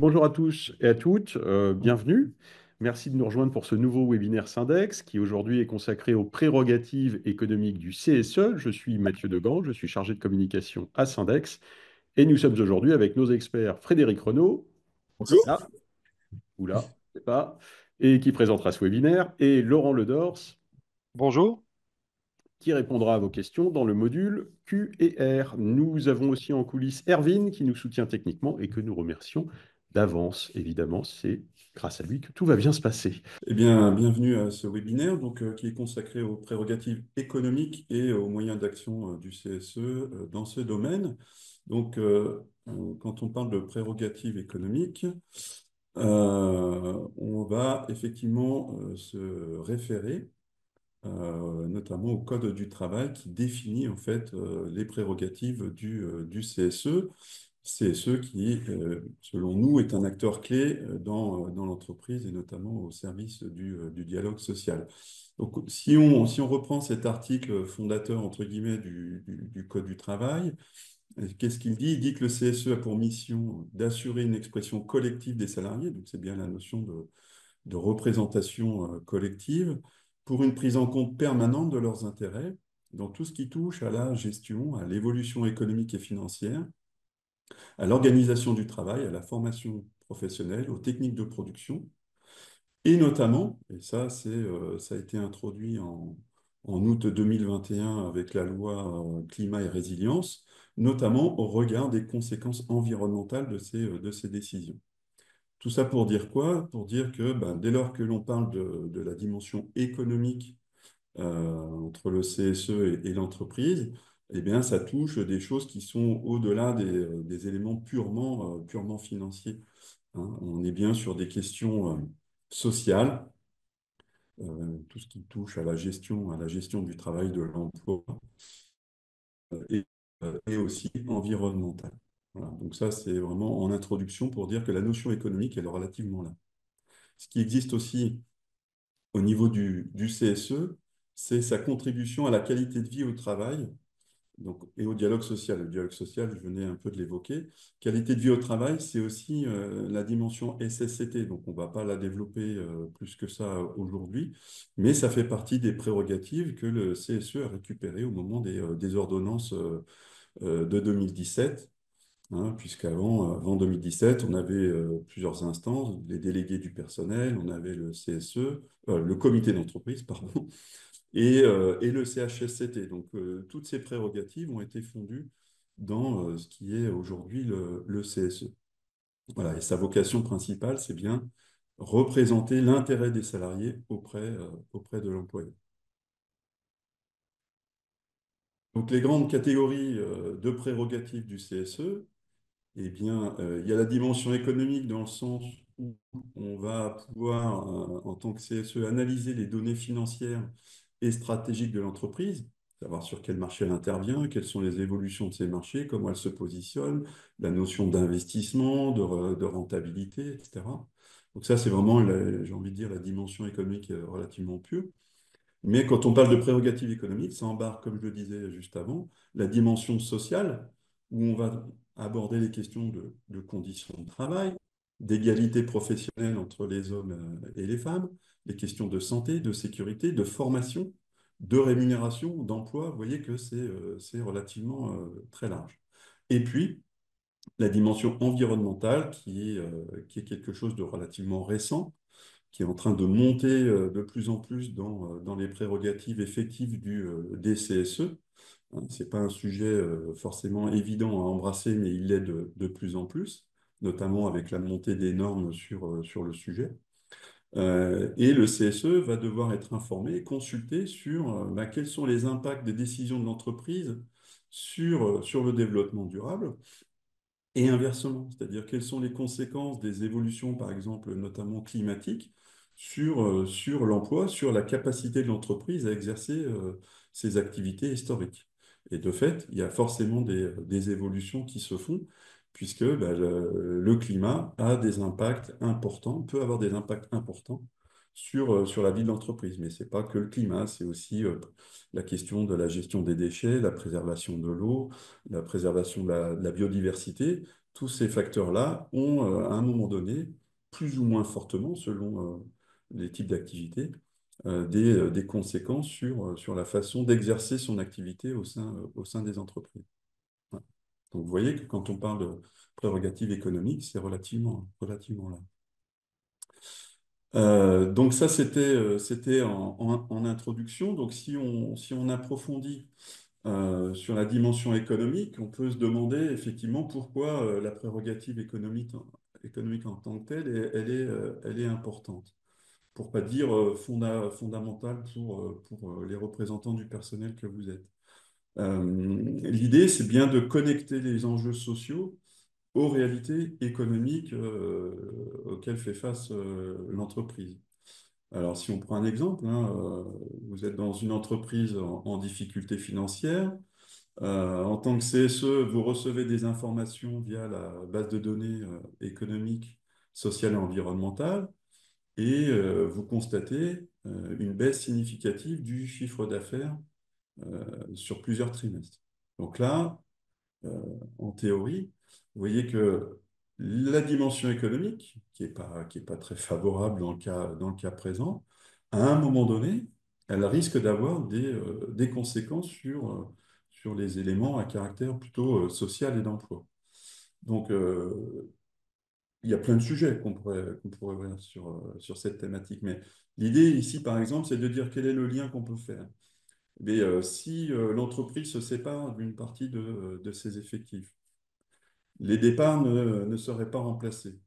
Bonjour à tous et à toutes, bienvenue. Merci de nous rejoindre pour ce nouveau webinaire Syndex qui aujourd'hui est consacré aux prérogatives économiques du CSE. Je suis Mathieu Degand, je suis chargé de communication à Syndex et nous sommes aujourd'hui avec nos experts Frédéric Renaud, Bonjour. là, ou là, je sais pas, et qui présentera ce webinaire, et Laurent Ledors Bonjour. qui répondra à vos questions dans le module Q et R. Nous avons aussi en coulisses Erwin qui nous soutient techniquement et que nous remercions d'avance. Évidemment, c'est grâce à lui que tout va bien se passer. Eh bien, bienvenue à ce webinaire qui est consacré aux prérogatives économiques et aux moyens d'action du CSE dans ce domaine. Quand on parle de prérogatives économiques, on va effectivement se référer notamment au Code du travail qui définit en fait les prérogatives du CSE. CSE qui, selon nous, est un acteur clé dans l'entreprise et notamment au service du dialogue social. Donc, si on reprend cet article fondateur, entre guillemets, du Code du travail, qu'est-ce qu'il dit? Il dit que le CSE a pour mission d'assurer une expression collective des salariés, donc c'est bien la notion de représentation collective, pour une prise en compte permanente de leurs intérêts dans tout ce qui touche à la gestion, à l'évolution économique et financière, à l'organisation du travail, à la formation professionnelle, aux techniques de production, et notamment, et ça a été introduit en août 2021 avec la loi Climat et Résilience, notamment au regard des conséquences environnementales de ces décisions. Tout ça pour dire quoi? Pour dire que ben, dès lors que l'on parle de la dimension économique entre le CSE et l'entreprise, eh bien, ça touche des choses qui sont au-delà des éléments purement financiers, hein. On est bien sur des questions sociales, tout ce qui touche à la gestion du travail, de l'emploi et, et aussi environnementale. Voilà. Donc ça, c'est vraiment en introduction pour dire que la notion économique, elle est relativement là. Ce qui existe aussi au niveau du CSE, c'est sa contribution à la qualité de vie au travail donc, et au dialogue social. Le dialogue social, je venais un peu de l'évoquer. Qualité de vie au travail, c'est aussi la dimension SSCT. Donc, on ne va pas la développer plus que ça aujourd'hui, mais ça fait partie des prérogatives que le CSE a récupérées au moment des ordonnances de 2017. Hein, puisqu'avant avant 2017, on avait plusieurs instances, les délégués du personnel, on avait le CSE, le comité d'entreprise, pardon, et le CHSCT. Donc, toutes ces prérogatives ont été fondues dans ce qui est aujourd'hui le CSE. Voilà, et sa vocation principale, c'est bien représenter l'intérêt des salariés auprès de l'employeur. Donc, les grandes catégories de prérogatives du CSE, eh bien, il y a la dimension économique dans le sens où on va pouvoir, en tant que CSE, analyser les données financières et stratégiques de l'entreprise, savoir sur quel marché elle intervient, quelles sont les évolutions de ces marchés, comment elle se positionne, la notion d'investissement, de rentabilité, etc. Donc ça, c'est vraiment, j'ai envie de dire, la dimension économique relativement pure. Mais quand on parle de prérogatives économiques, ça embarque, comme je le disais juste avant, la dimension sociale, où on va aborder les questions de conditions de travail, d'égalité professionnelle entre les hommes et les femmes, les questions de santé, de sécurité, de formation, de rémunération, d'emploi. Vous voyez que c'est relativement très large. Et puis, la dimension environnementale, qui est quelque chose de relativement récent, qui est en train de monter de plus en plus dans les prérogatives effectives des CSE. Hein, ce n'est pas un sujet forcément évident à embrasser, mais il l'est de plus en plus, notamment avec la montée des normes sur le sujet. Et le CSE va devoir être informé et consulté sur bah, quels sont les impacts des décisions de l'entreprise sur le développement durable et inversement, c'est-à-dire quelles sont les conséquences des évolutions, par exemple, notamment climatiques, sur l'emploi, sur la capacité de l'entreprise à exercer ses activités historiques. Et de fait, il y a forcément des évolutions qui se font, puisque bah, le climat a des impacts importants, peut avoir des impacts importants sur la vie de l'entreprise. Mais ce n'est pas que le climat, c'est aussi la question de la gestion des déchets, la préservation de l'eau, la préservation de la biodiversité. Tous ces facteurs-là ont, à un moment donné, plus ou moins fortement, selon les types d'activités, des conséquences sur la façon d'exercer son activité au sein des entreprises. Voilà. Donc, vous voyez que quand on parle de prérogatives économiques, c'est relativement là. Donc ça, c'était en introduction. Donc si on approfondit sur la dimension économique, on peut se demander effectivement pourquoi la prérogative économique en tant que telle, elle est importante. Pour pas dire fondamentale pour les représentants du personnel que vous êtes. L'idée, c'est bien de connecter les enjeux sociaux aux réalités économiques auxquelles fait face l'entreprise. Alors, si on prend un exemple, hein, vous êtes dans une entreprise en difficulté financière. En tant que CSE, vous recevez des informations via la base de données économique, sociale et environnementale, et vous constatez une baisse significative du chiffre d'affaires sur plusieurs trimestres. Donc là, en théorie, vous voyez que la dimension économique, qui est pas très favorable dans le cas présent, à un moment donné, elle risque d'avoir des conséquences sur les éléments à caractère plutôt social et d'emploi. Donc, il y a plein de sujets qu'on pourrait voir sur cette thématique. Mais l'idée ici, par exemple, c'est de dire quel est le lien qu'on peut faire. Mais si l'entreprise se sépare d'une partie de ses effectifs, les départs ne seraient pas remplacés.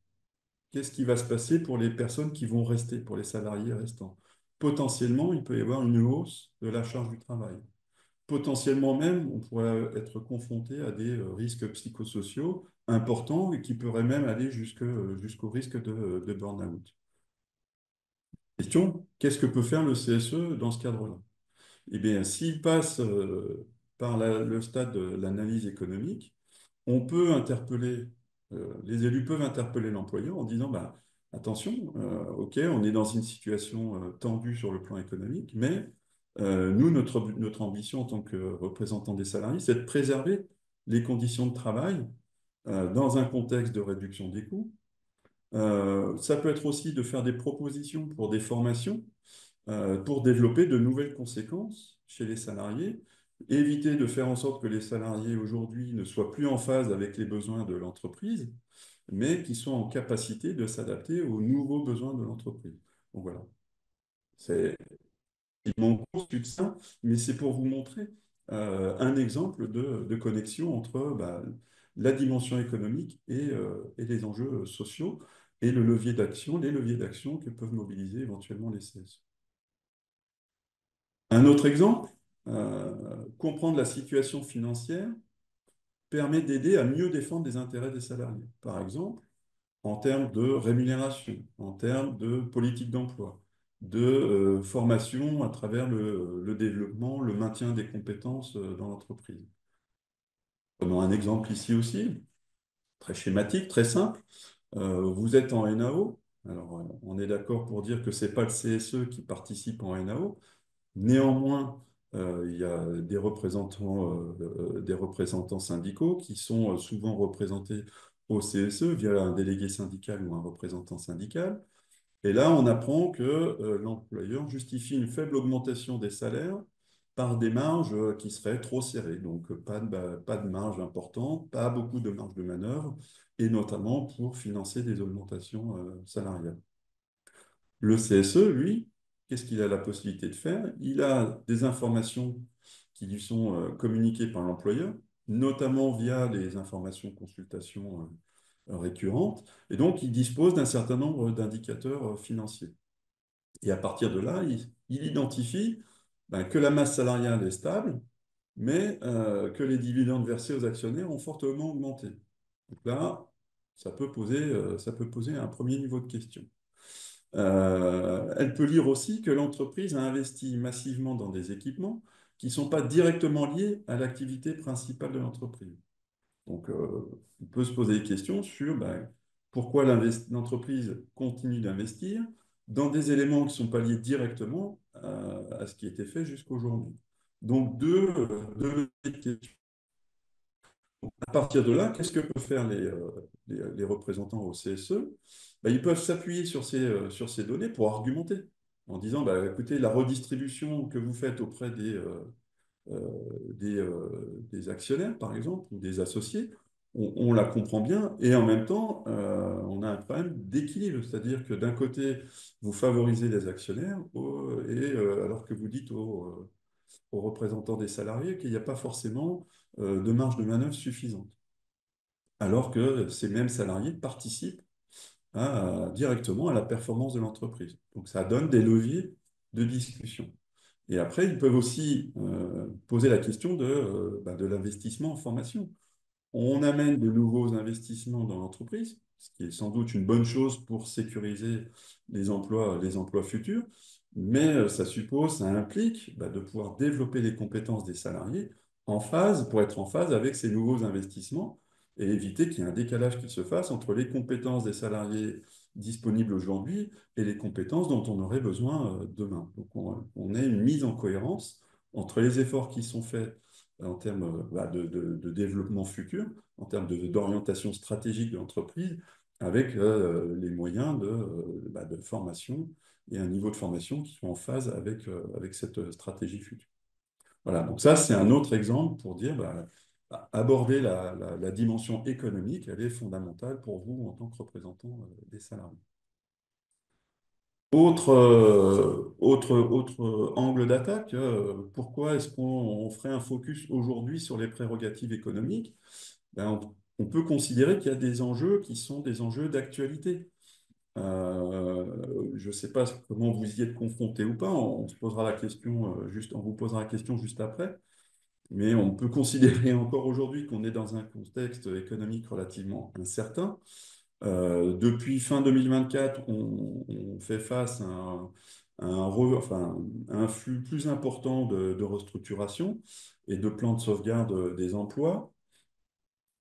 Qu'est-ce qui va se passer pour les personnes qui vont rester, pour les salariés restants? Potentiellement, il peut y avoir une hausse de la charge du travail. Potentiellement même, on pourrait être confronté à des risques psychosociaux importants et qui pourraient même aller jusqu'au risque de burn-out. Question, qu'est-ce que peut faire le CSE dans ce cadre-là? Eh bien, s'il passe par le stade de l'analyse économique, on peut interpeller, les élus peuvent interpeller l'employeur en disant, bah, attention, OK, on est dans une situation tendue sur le plan économique, mais nous, notre ambition en tant que représentant des salariés, c'est de préserver les conditions de travail dans un contexte de réduction des coûts. Ça peut être aussi de faire des propositions pour des formations pour développer de nouvelles conséquences chez les salariés, éviter de faire en sorte que les salariés aujourd'hui ne soient plus en phase avec les besoins de l'entreprise, mais qui soient en capacité de s'adapter aux nouveaux besoins de l'entreprise. Donc voilà, c'est mon cours succinct, mais c'est pour vous montrer un exemple de connexion entre la dimension économique et les enjeux sociaux et les leviers d'action que peuvent mobiliser éventuellement les CS. Un autre exemple, comprendre la situation financière permet d'aider à mieux défendre les intérêts des salariés. Par exemple, en termes de rémunération, en termes de politique d'emploi, de formation à travers le développement, le maintien des compétences dans l'entreprise. Prenons un exemple ici aussi, très schématique, très simple. Vous êtes en NAO. Alors, on est d'accord pour dire que ce n'est pas le CSE qui participe en NAO. Néanmoins, il y a des représentants syndicaux qui sont souvent représentés au CSE via un délégué syndical ou un représentant syndical. Et là, on apprend que l'employeur justifie une faible augmentation des salaires par des marges qui seraient trop serrées. Donc, pas de marge importante, pas beaucoup de marge de manœuvre, et notamment pour financer des augmentations salariales. Le CSE, lui, qu'est-ce qu'il a la possibilité de faire? Il a des informations qui lui sont communiquées par l'employeur, notamment via les informations consultations récurrentes, et donc il dispose d'un certain nombre d'indicateurs financiers. Et à partir de là, il identifie que la masse salariale est stable, mais que les dividendes versés aux actionnaires ont fortement augmenté. Donc là, ça peut poser un premier niveau de question. Elle peut lire aussi que l'entreprise a investi massivement dans des équipements qui ne sont pas directement liés à l'activité principale de l'entreprise. Donc, on peut se poser des questions sur pourquoi l'entreprise continue d'investir dans des éléments qui ne sont pas liés directement à ce qui a été fait jusqu'aujourd'hui. Donc, deux questions. À partir de là, qu'est-ce que peuvent faire les représentants au CSE? Ben, ils peuvent s'appuyer sur ces données pour argumenter en disant, bah, écoutez, la redistribution que vous faites auprès euh, des actionnaires, par exemple, ou des associés, on la comprend bien, et en même temps, on a un problème d'équilibre, c'est-à-dire que d'un côté, vous favorisez les actionnaires, alors que vous dites aux représentants des salariés qu'il n'y a pas forcément de marge de manœuvre suffisante, alors que ces mêmes salariés participent directement à la performance de l'entreprise. Donc ça donne des leviers de discussion. Et après, ils peuvent aussi poser la question de l'investissement en formation. On amène de nouveaux investissements dans l'entreprise, ce qui est sans doute une bonne chose pour sécuriser les emplois futurs, mais ça suppose, ça implique de pouvoir développer les compétences des salariés pour être en phase avec ces nouveaux investissements et éviter qu'il y ait un décalage qui se fasse entre les compétences des salariés disponibles aujourd'hui et les compétences dont on aurait besoin demain. Donc on a une mise en cohérence entre les efforts qui sont faits en termes de développement futur, en termes d'orientation stratégique de l'entreprise, avec les moyens de formation et un niveau de formation qui sont en phase avec cette stratégie future. Voilà, donc ça, c'est un autre exemple pour dire, aborder la dimension économique, elle est fondamentale pour vous en tant que représentant des salariés. Autre angle d'attaque, pourquoi est-ce qu'on ferait un focus aujourd'hui sur les prérogatives économiques? On peut considérer qu'il y a des enjeux qui sont des enjeux d'actualité. Je ne sais pas comment vous y êtes confronté ou pas, on se posera la question on vous posera la question juste après, mais on peut considérer encore aujourd'hui qu'on est dans un contexte économique relativement incertain. Depuis fin 2024, on fait face à un flux plus important de restructuration et de plans de sauvegarde des emplois.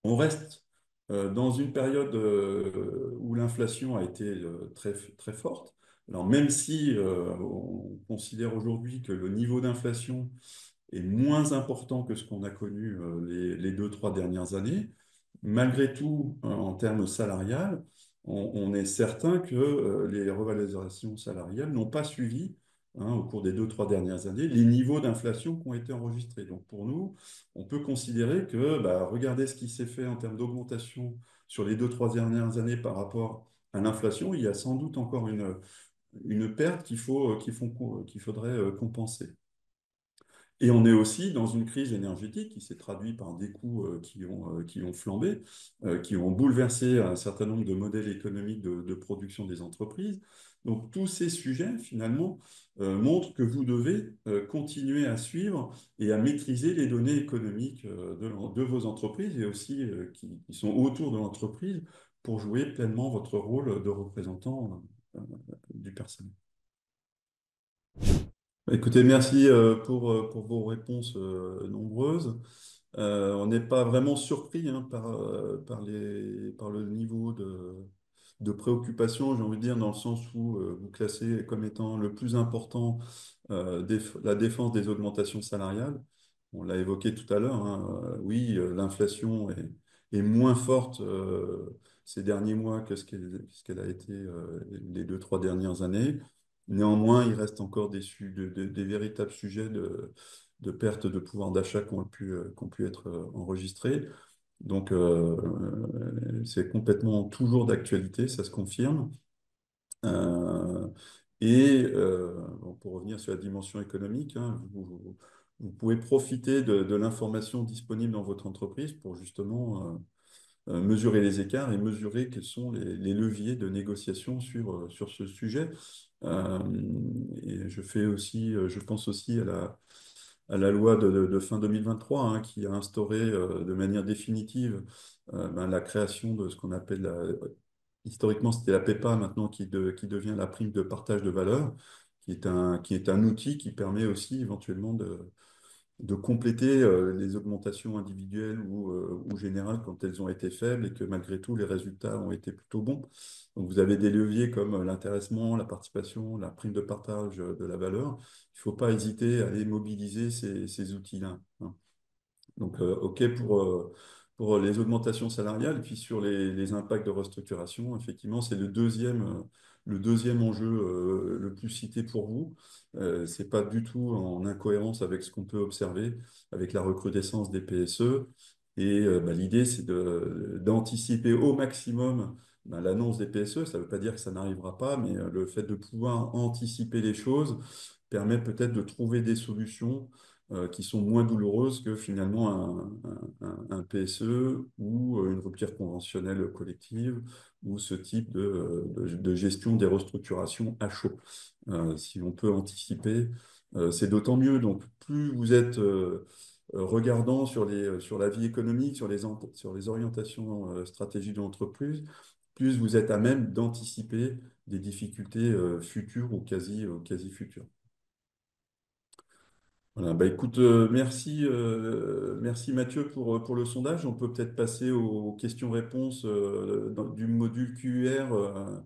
On reste dans une période où l'inflation a été très, très forte. Alors même si on considère aujourd'hui que le niveau d'inflation est moins important que ce qu'on a connu les 2, 3 dernières années, malgré tout, en termes salariales, on est certain que les revalorisations salariales n'ont pas suivi, au cours des 2, 3 dernières années, les niveaux d'inflation qui ont été enregistrés. Donc pour nous, on peut considérer que, regardez ce qui s'est fait en termes d'augmentation sur les 2, 3 dernières années par rapport à l'inflation, il y a sans doute encore une perte qu'il faudrait compenser. Et on est aussi dans une crise énergétique qui s'est traduite par des coûts qui ont flambé, qui ont bouleversé un certain nombre de modèles économiques de production des entreprises. Donc tous ces sujets, finalement, montrent que vous devez continuer à suivre et à maîtriser les données économiques de vos entreprises et aussi qui sont autour de l'entreprise pour jouer pleinement votre rôle de représentant du personnel. Écoutez, merci pour vos réponses nombreuses. On n'est pas vraiment surpris par le niveau de préoccupation, j'ai envie de dire, dans le sens où vous classez comme étant le plus important la défense des augmentations salariales. On l'a évoqué tout à l'heure, hein, oui, l'inflation est moins forte ces derniers mois que ce qu'elle a été les 2, 3 dernières années. Néanmoins, il reste encore des véritables sujets de perte de pouvoir d'achat qui ont pu être enregistrés. Donc, c'est complètement toujours d'actualité, ça se confirme. Euh, bon, pour revenir sur la dimension économique, hein, vous pouvez profiter de l'information disponible dans votre entreprise pour justement mesurer les écarts et mesurer quels sont les leviers de négociation sur ce sujet. Euh, et je pense aussi à la loi de fin 2023 qui a instauré de manière définitive la création de ce qu'on appelle historiquement c'était la PEPA, maintenant qui devient la prime de partage de valeur, qui est un outil qui permet aussi éventuellement de compléter les augmentations individuelles ou générales quand elles ont été faibles et que malgré tout les résultats ont été plutôt bons. Donc vous avez des leviers comme l'intéressement, la participation, la prime de partage de la valeur. Il ne faut pas hésiter à aller mobiliser ces outils-là, hein. Donc OK pour les augmentations salariales, et puis sur les impacts de restructuration. Effectivement, c'est le deuxième enjeu le plus cité pour vous. C'est pas du tout en incohérence avec ce qu'on peut observer avec la recrudescence des PSE. Et l'idée, c'est d'anticiper au maximum l'annonce des PSE. Ça ne veut pas dire que ça n'arrivera pas, mais le fait de pouvoir anticiper les choses permet peut-être de trouver des solutions qui sont moins douloureuses que finalement un PSE ou une rupture conventionnelle collective ou ce type de gestion des restructurations à chaud. Si on peut anticiper, c'est d'autant mieux. Donc, plus vous êtes regardant sur la vie économique, sur les orientations stratégiques de l'entreprise, plus vous êtes à même d'anticiper des difficultés futures ou quasi futures. Voilà, écoute, merci Mathieu pour le sondage. On peut peut-être passer aux questions-réponses du module QUR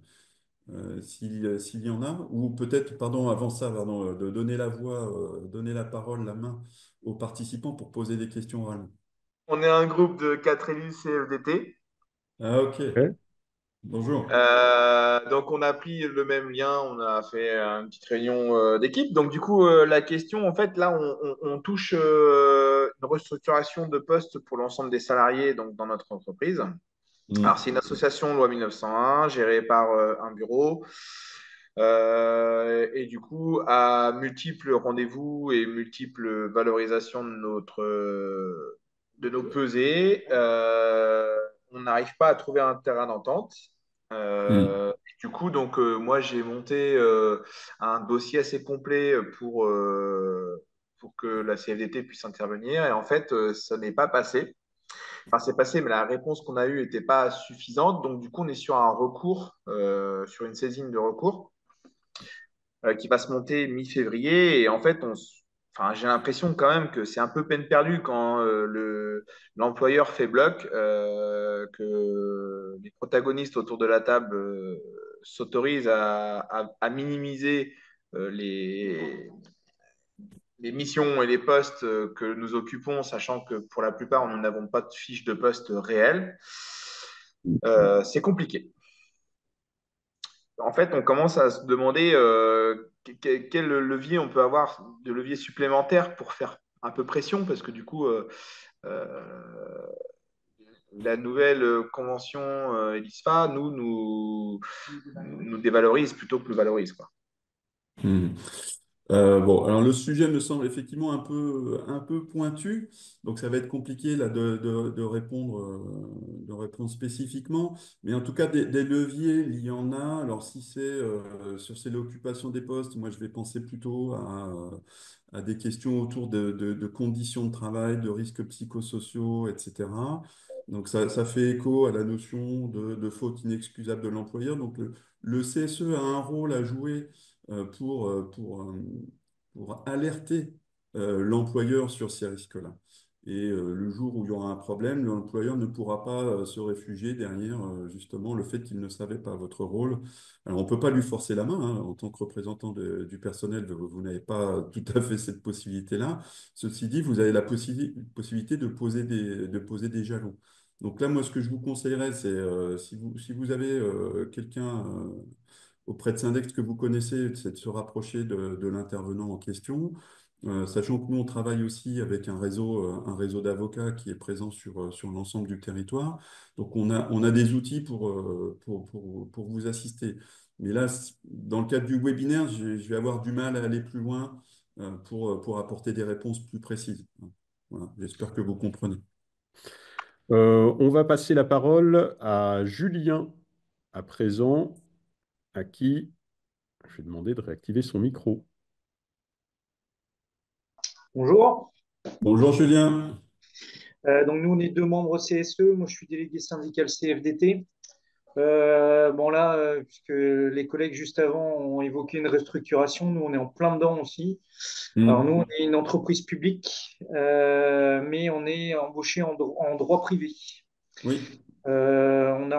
s'il y en a, ou peut-être, pardon, avant ça, pardon, de donner la voix, donner la parole, la main aux participants pour poser des questions oralement. On est un groupe de 4 élus CFDT. Ah, ok. Ok. Bonjour. Donc, on a pris le même lien, on a fait une petite réunion d'équipe. Donc, du coup, la question, en fait, là, on touche une restructuration de postes pour l'ensemble des salariés donc, dans notre entreprise. Alors, c'est une association loi 1901 gérée par un bureau. Et du coup, à multiples rendez-vous et multiples valorisations de nos pesées, on n'arrive pas à trouver un terrain d'entente. Du coup, donc, moi, j'ai monté un dossier assez complet pour que la CFDT puisse intervenir. Et en fait, ça n'est pas passé. Enfin, c'est passé, mais la réponse qu'on a eue n'était pas suffisante. Donc, du coup, on est sur un recours, sur une saisine de recours qui va se monter mi-février. Et en fait, enfin, j'ai l'impression quand même que c'est un peu peine perdue quand l'employeur fait bloc, que les protagonistes autour de la table s'autorisent à minimiser les missions et les postes que nous occupons, sachant que pour la plupart, nous n'avons pas de fiche de poste réelle. C'est compliqué. En fait, on commence à se demander quel levier on peut avoir, de levier supplémentaire pour faire un peu pression, parce que du coup, euh, la nouvelle convention ELISPA nous dévalorise plutôt que nous valorise, quoi. Hmm. Bon, alors le sujet me semble effectivement un peu pointu, donc ça va être compliqué là, de répondre spécifiquement, mais en tout cas des leviers, il y en a. Alors si c'est sur l'occupations des postes, moi je vais penser plutôt à des questions autour de conditions de travail, de risques psychosociaux, etc. Donc ça fait écho à la notion de faute inexcusable de l'employeur. Donc le CSE a un rôle à jouer pour alerter l'employeur sur ces risques-là. Et le jour où il y aura un problème, l'employeur ne pourra pas se réfugier derrière justement le fait qu'il ne savait pas votre rôle. Alors on ne peut pas lui forcer la main, hein, en tant que représentant du personnel, vous n'avez pas tout à fait cette possibilité-là. Ceci dit, vous avez la possibilité de poser des jalons. Donc là, moi, ce que je vous conseillerais, c'est si vous avez quelqu'un auprès de Syndex que vous connaissez, c'est de se rapprocher de l'intervenant en question. Sachant que nous, on travaille aussi avec un réseau d'avocats qui est présent sur l'ensemble du territoire. Donc, on a des outils pour vous assister. Mais là, dans le cadre du webinaire, je vais avoir du mal à aller plus loin pour apporter des réponses plus précises. Voilà, j'espère que vous comprenez. On va passer la parole à Julien, à présent, à qui je vais demander de réactiver son micro. Bonjour. Bonjour Julien. Donc nous, on est deux membres CSE. Moi, je suis délégué syndical CFDT. Bon là, puisque les collègues juste avant ont évoqué une restructuration, nous, on est en plein dedans aussi. Alors nous, on est une entreprise publique, mais on est embauché en droit privé. Oui. On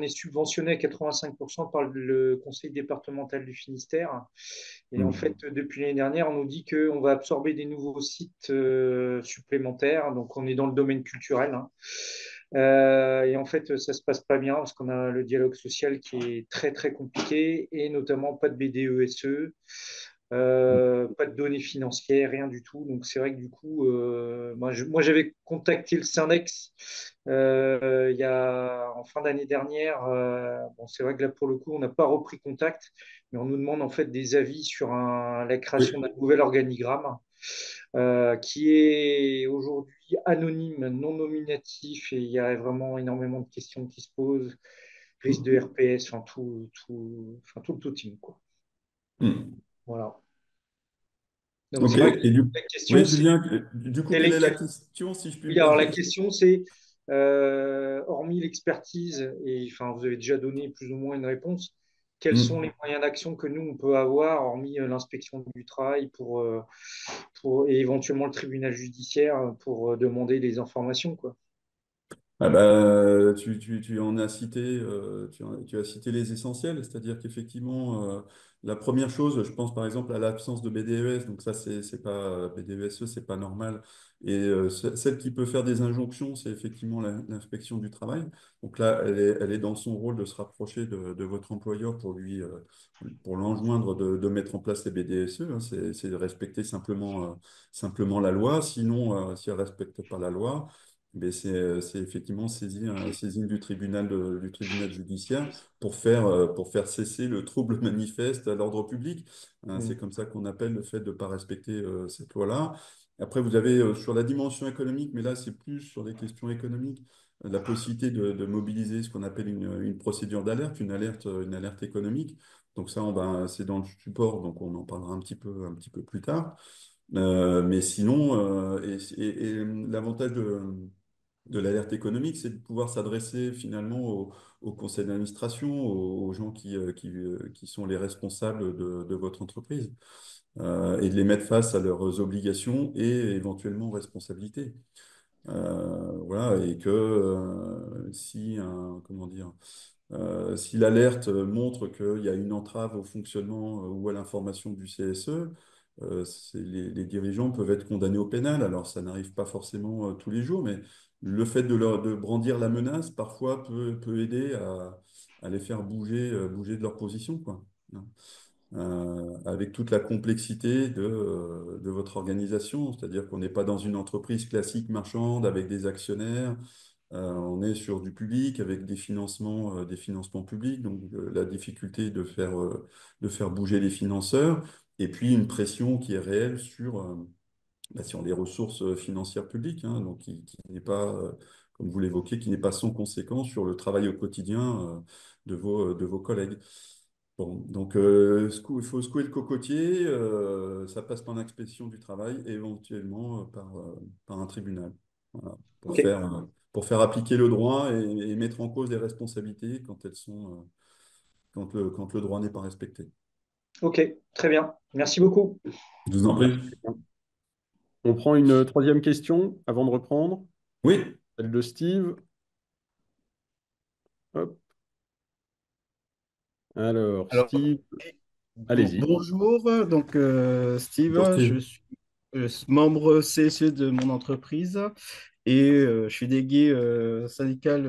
est subventionné à 85% par le conseil départemental du Finistère. Et en fait, Mhm. depuis l'année dernière, on nous dit qu'on va absorber des nouveaux sites supplémentaires. Donc, on est dans le domaine culturel, hein. Et en fait, ça se passe pas bien parce qu'on a le dialogue social qui est très, très compliqué et notamment pas de BDESE, pas de données financières, rien du tout. Donc, c'est vrai que du coup, moi, j'avais contacté le Syndex en fin d'année dernière. Bon, c'est vrai que là, pour le coup, on n'a pas repris contact, mais on nous demande en fait des avis sur la création d'un Oui. nouvel organigramme qui est aujourd'hui anonyme, non nominatif, et il y a vraiment énormément de questions qui se posent, risque de RPS, enfin tout le tout-team, quoi. Mhm. Voilà. Donc Ok. c'est vrai que Et du... la question, Oui, c'est Julien, du coup, quelle est la question, si je puis me oui, alors la permettre? question, c'est, hormis l'expertise, et enfin, vous avez déjà donné plus ou moins une réponse, quels sont les Mhm. moyens d'action que nous, on peut avoir, hormis l'inspection du travail et éventuellement le tribunal judiciaire pour demander des informations, quoi. Ah bah, tu en as cité, tu as cité les essentiels, c'est-à-dire qu'effectivement, la première chose, je pense par exemple à l'absence de BDES, donc ça, c'est pas BDESE, c'est pas normal. Et celle qui peut faire des injonctions, c'est effectivement l'inspection du travail. Donc là, elle est dans son rôle de se rapprocher de votre employeur pour l'enjoindre de mettre en place les BDSE, hein. C'est de respecter simplement la loi. Sinon, si elle ne respecte pas la loi, mais c'est effectivement saisine du tribunal judiciaire pour faire cesser le trouble manifeste à l'ordre public. Hein, c'est Mm. comme ça qu'on appelle le fait de ne pas respecter cette loi-là. Après, vous avez sur la dimension économique, mais là, c'est plus sur des questions économiques, la possibilité de mobiliser ce qu'on appelle une procédure d'alerte, une alerte économique. Donc ça, c'est dans le support, donc on en parlera un petit peu plus tard. Mais sinon, l'avantage de l'alerte économique, c'est de pouvoir s'adresser finalement au conseil d'administration, aux gens qui sont les responsables de votre entreprise, et de les mettre face à leurs obligations et éventuellement responsabilités. Voilà, et que comment dire, si l'alerte montre qu'il y a une entrave au fonctionnement ou à l'information du CSE, les dirigeants peuvent être condamnés au pénal. Alors, ça n'arrive pas forcément tous les jours, mais le fait de brandir la menace, parfois, peut aider à les faire bouger de leur position, quoi. Hein. Avec toute la complexité de votre organisation, c'est-à-dire qu'on n'est pas dans une entreprise classique marchande avec des actionnaires. On est sur du public avec des financements publics, donc la difficulté de faire bouger les financeurs, et puis une pression qui est réelle sur les ressources financières publiques, hein, donc qui n'est pas, comme vous l'évoquez, qui n'est pas sans conséquence sur le travail au quotidien de vos collègues. Bon, donc il faut secouer le cocotier, ça passe par l'inspection du travail et éventuellement par un tribunal. Voilà, Ok, pour faire appliquer le droit et mettre en cause les responsabilités quand quand le droit n'est pas respecté. ok, très bien. Merci beaucoup. Je vous en prie. Merci. On prend une troisième question avant de reprendre. Oui, Celle de Steve. Hop. Alors, Alors, Steve, allez-y. bonjour, donc bonjour Steve, je Steve. suis membre CSE de mon entreprise et je suis délégué syndical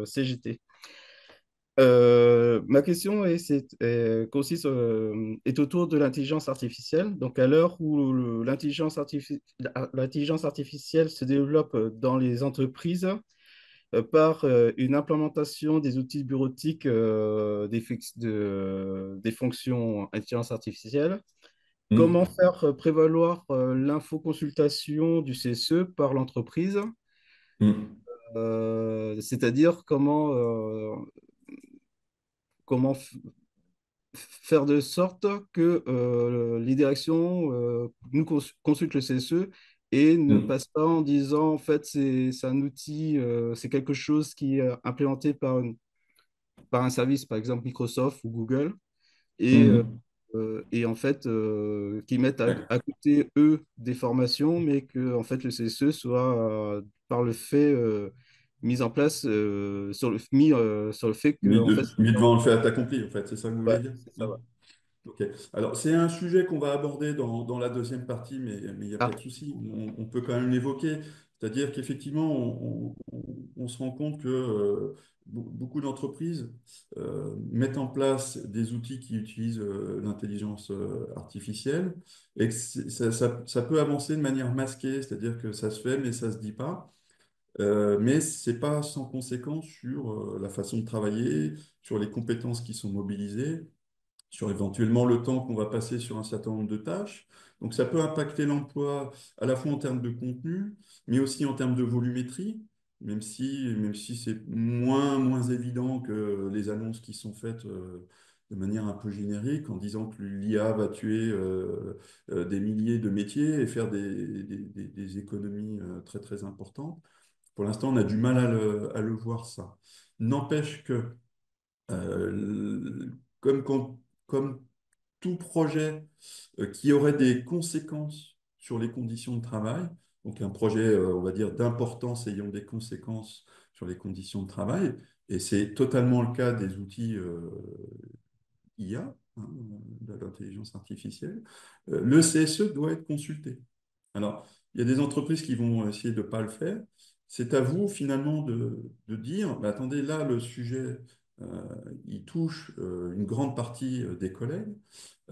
CGT. Ma question est autour de l'intelligence artificielle. Donc, à l'heure où l'intelligence artificielle se développe dans les entreprises, par une implémentation des outils bureautiques des fonctions intelligence artificielle. Comment Hmm, faire prévaloir l'infoconsultation du CSE par l'entreprise? C'est-à-dire comment faire de sorte que les directions consultent le CSE et ne hmm, passent pas en disant en fait c'est un outil, c'est quelque chose qui est implémenté par un service, par exemple Microsoft ou Google, et, euh, hmm. et en fait qui mettent Ouais. à côté eux des formations, mais que en fait le CSE soit par le fait mis en place sur le fait que, en fait, Mis devant le fait accompli, en fait, c'est ça que vous ouais, voulez dire? c'est ça, ouais. Ok. Alors, c'est un sujet qu'on va aborder dans la deuxième partie, mais il n'y a pas Ah, de souci. On peut quand même l'évoquer. C'est-à-dire qu'effectivement, on se rend compte que beaucoup d'entreprises mettent en place des outils qui utilisent l'intelligence artificielle et que ça peut avancer de manière masquée, c'est-à-dire que ça se fait, mais ça ne se dit pas. Mais ce n'est pas sans conséquence sur la façon de travailler, sur les compétences qui sont mobilisées, sur éventuellement le temps qu'on va passer sur un certain nombre de tâches. Donc ça peut impacter l'emploi à la fois en termes de contenu, mais aussi en termes de volumétrie, même si c'est moins évident que les annonces qui sont faites de manière un peu générique, en disant que l'IA va tuer des milliers de métiers et faire des économies très très importantes. Pour l'instant, on a du mal à le voir ça. N'empêche que euh, comme, comme tout projet qui aurait des conséquences sur les conditions de travail, donc un projet, on va dire, d'importance ayant des conséquences sur les conditions de travail, et c'est totalement le cas des outils IA, hein, de l'intelligence artificielle, le CSE doit être consulté. Alors, il y a des entreprises qui vont essayer de ne pas le faire. C'est à vous, finalement, de dire, bah, attendez, là, le sujet, il touche une grande partie des collègues.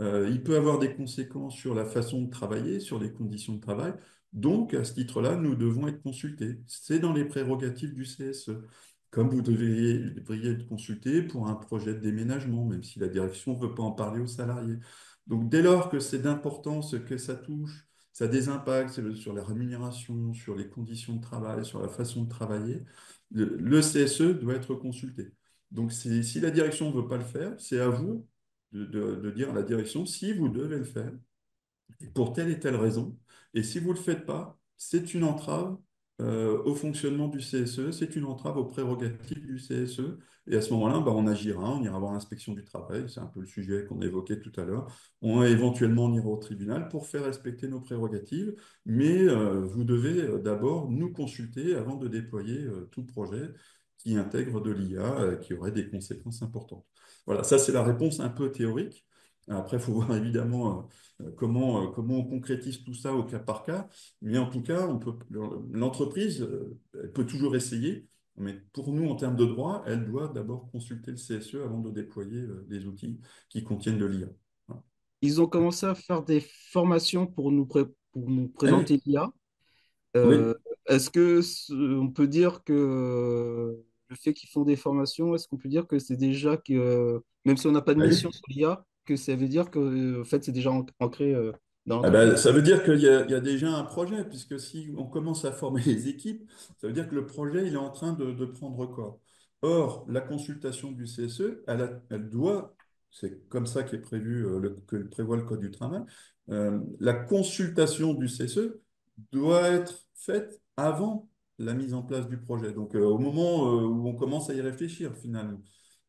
Il peut avoir des conséquences sur la façon de travailler, sur les conditions de travail. Donc, à ce titre-là, nous devons être consultés. C'est dans les prérogatives du CSE. Comme vous devriez être consulté pour un projet de déménagement, même si la direction ne veut pas en parler aux salariés. Donc, dès lors que c'est d'importance, que ça touche, ça a des impacts sur la rémunération, sur les conditions de travail, sur la façon de travailler, le CSE doit être consulté. Donc, si la direction ne veut pas le faire, c'est à vous de dire à la direction si vous devez le faire pour telle et telle raison. Et si vous ne le faites pas, c'est une entrave au fonctionnement du CSE, c'est une entrave aux prérogatives du CSE. Et à ce moment-là, bah, on agira, on ira voir l'inspection du travail, c'est un peu le sujet qu'on a évoqué tout à l'heure. Éventuellement, on ira au tribunal pour faire respecter nos prérogatives, mais vous devez d'abord nous consulter avant de déployer tout projet qui intègre de l'IA, qui aurait des conséquences importantes. Voilà, ça c'est la réponse un peu théorique. Après, il faut voir évidemment comment on concrétise tout ça au cas par cas. Mais en tout cas, l'entreprise, elle peut toujours essayer. Mais pour nous, en termes de droit, elle doit d'abord consulter le CSE avant de déployer les outils qui contiennent de l'IA. Voilà. ils ont commencé à faire des formations pour nous Ah oui, présenter l'IA. oui. Est-ce que on peut dire que le fait qu'ils font des formations, est-ce qu'on peut dire que c'est déjà que, même si on n'a pas de Ah mission oui. sur l'IA, que ça veut dire que en fait, c'est déjà ancré dans Ah ben, l'entreprise? ça veut dire il y a déjà un projet, puisque si on commence à former les équipes, ça veut dire que le projet, il est en train de prendre corps. Or, la consultation du CSE, elle doit, c'est comme ça qu'est prévu, que prévoit le Code du travail, la consultation du CSE doit être faite avant la mise en place du projet. Donc, au moment où on commence à y réfléchir, finalement.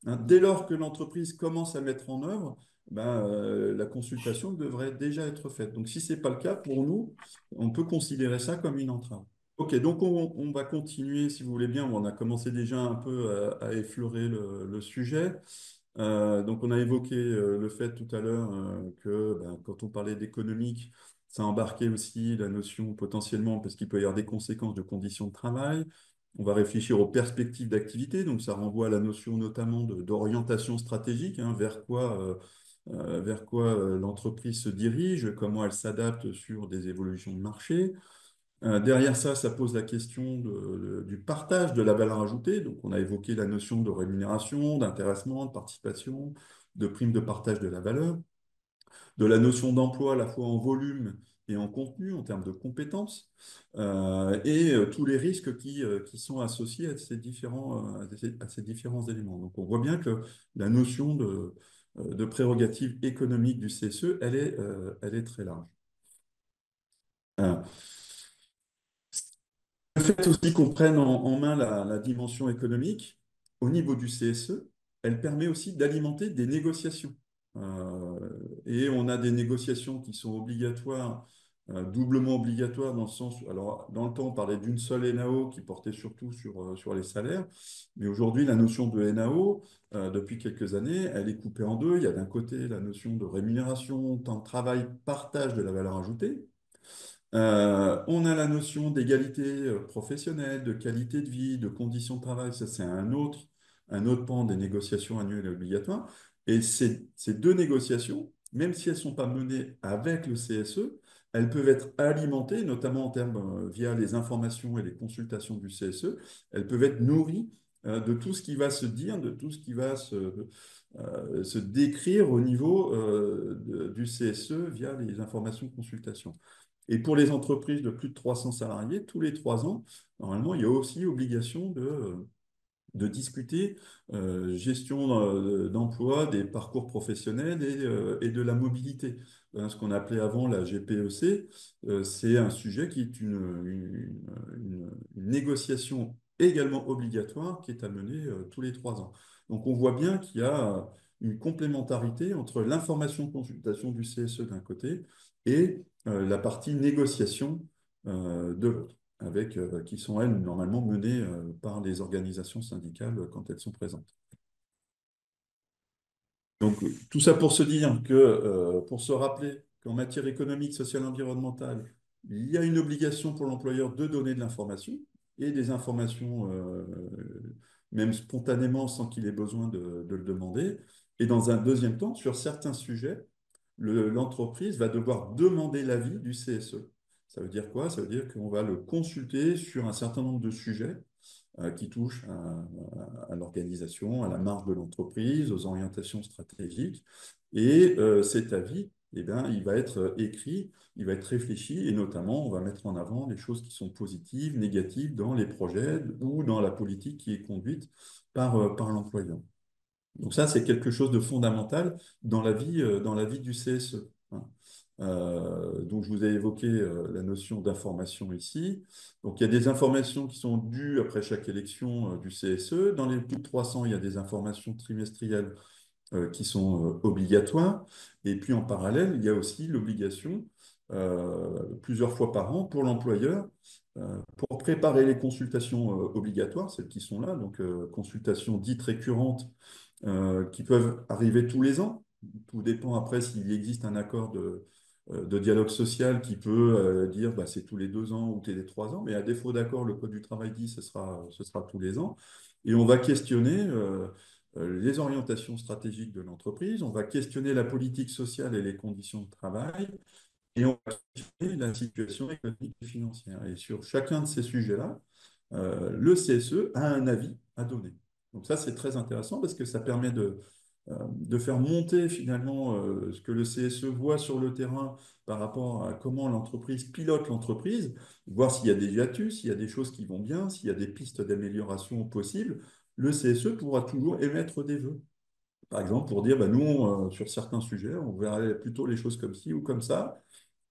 Hein, dès lors que l'entreprise commence à mettre en œuvre, ben, la consultation devrait déjà être faite. Donc, si ce n'est pas le cas, pour nous, on peut considérer ça comme une entrave. Ok, donc on va continuer, si vous voulez bien. On a commencé déjà un peu à effleurer le sujet. Donc, on a évoqué le fait tout à l'heure que ben, quand on parlait d'économique, ça embarquait aussi la notion potentiellement, parce qu'il peut y avoir des conséquences de conditions de travail. On va réfléchir aux perspectives d'activité, donc ça renvoie à la notion notamment d'orientation stratégique, hein, vers quoi l'entreprise se dirige, comment elle s'adapte sur des évolutions de marché. Derrière ça, ça pose la question du partage de la valeur ajoutée. Donc, on a évoqué la notion de rémunération, d'intéressement, de participation, de prime de partage de la valeur, de la notion d'emploi à la fois en volume et en contenu, en termes de compétences, tous les risques qui sont associés à ces différents éléments. Donc, on voit bien que la notion de prérogative économique du CSE, elle est très large. Euh, Le fait aussi qu'on prenne en main la dimension économique au niveau du CSE, elle permet aussi d'alimenter des négociations. Et on a des négociations qui sont obligatoires doublement obligatoire dans le sens où, alors, dans le temps, on parlait d'une seule NAO qui portait surtout sur les salaires, mais aujourd'hui, la notion de NAO, depuis quelques années, elle est coupée en deux. Il y a d'un côté la notion de rémunération, temps de travail, partage de la valeur ajoutée. On a la notion d'égalité professionnelle, de qualité de vie, de conditions de travail. Ça, c'est un autre pan des négociations annuelles et obligatoires. Et ces deux négociations, même si elles ne sont pas menées avec le CSE, elles peuvent être alimentées, notamment en termes via les informations et les consultations du CSE, elles peuvent être nourries de tout ce qui va se dire, de tout ce qui va se décrire au niveau du CSE via les informations consultations. Et pour les entreprises de plus de 300 salariés, tous les 3 ans, normalement, il y a aussi obligation de discuter gestion d'emploi, des parcours professionnels et de la mobilité. Ce qu'on appelait avant la GPEC, c'est un sujet qui est une négociation également obligatoire qui est à mener tous les 3 ans. Donc on voit bien qu'il y a une complémentarité entre l'information consultation du CSE d'un côté et la partie négociation de l'autre qui sont, elles, normalement menées par les organisations syndicales quand elles sont présentes. Donc, tout ça pour se dire que, pour se rappeler qu'en matière économique, sociale, environnementale, il y a une obligation pour l'employeur de donner de l'information, et des informations, même spontanément, sans qu'il ait besoin de le demander. Et dans un deuxième temps, sur certains sujets, l'entreprise va devoir demander l'avis du CSE. Ça veut dire quoi? Ça veut dire qu'on va le consulter sur un certain nombre de sujets qui touchent à l'organisation, à la marge de l'entreprise, aux orientations stratégiques. Et cet avis, eh bien, il va être écrit, il va être réfléchi, et notamment, on va mettre en avant les choses qui sont positives, négatives dans les projets ou dans la politique qui est conduite par l'employeur. Donc ça, c'est quelque chose de fondamental dans la vie du CSE. Hein. Donc je vous ai évoqué la notion d'information ici. Donc il y a des informations qui sont dues après chaque élection du CSE. Dans les plus de 300, il y a des informations trimestrielles qui sont obligatoires. Et puis en parallèle, il y a aussi l'obligation plusieurs fois par an pour l'employeur pour préparer les consultations obligatoires, celles qui sont là, donc consultations dites récurrentes qui peuvent arriver tous les ans. Tout dépend après s'il existe un accord de dialogue social qui peut dire bah, c'est tous les 2 ans ou tous les 3 ans, mais à défaut d'accord, le Code du travail dit ce sera tous les ans. Et on va questionner les orientations stratégiques de l'entreprise, on va questionner la politique sociale et les conditions de travail, et on va questionner la situation économique et financière. Et sur chacun de ces sujets-là, le CSE a un avis à donner. Donc ça, c'est très intéressant parce que ça permet de faire monter finalement ce que le CSE voit sur le terrain par rapport à comment l'entreprise pilote l'entreprise, voir s'il y a des hiatus, s'il y a des choses qui vont bien, s'il y a des pistes d'amélioration possibles. Le CSE pourra toujours émettre des vœux. Par exemple, pour dire, bah, nous, sur certains sujets, on verrait plutôt les choses comme ci ou comme ça.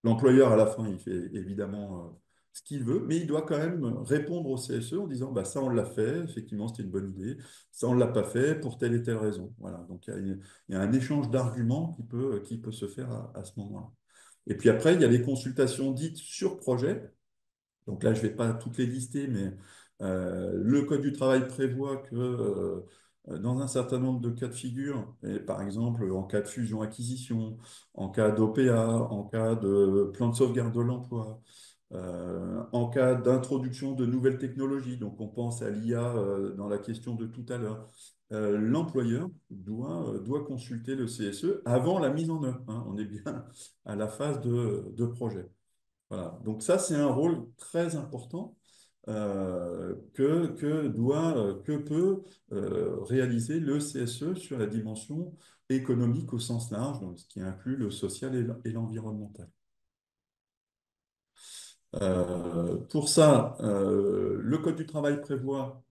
L'employeur, à la fin, il fait évidemment ce qu'il veut, mais il doit quand même répondre au CSE en disant bah, ça, on l'a fait, effectivement, c'était une bonne idée, ça, on ne l'a pas fait pour telle et telle raison. Voilà. Donc, il y a un échange d'arguments qui peut se faire à ce moment-là. Et puis après, il y a les consultations dites sur projet. Donc là, je ne vais pas toutes les lister, mais le Code du travail prévoit que dans un certain nombre de cas de figure, et par exemple en cas de fusion-acquisition, en cas d'OPA, en cas de plan de sauvegarde de l'emploi, en cas d'introduction de nouvelles technologies, donc on pense à l'IA dans la question de tout à l'heure, l'employeur doit consulter le CSE avant la mise en œuvre. Hein. On est bien à la phase de projet. Voilà. Donc ça, c'est un rôle très important que peut réaliser le CSE sur la dimension économique au sens large, donc ce qui inclut le social et l'environnemental. Pour ça, le Code du travail prévoit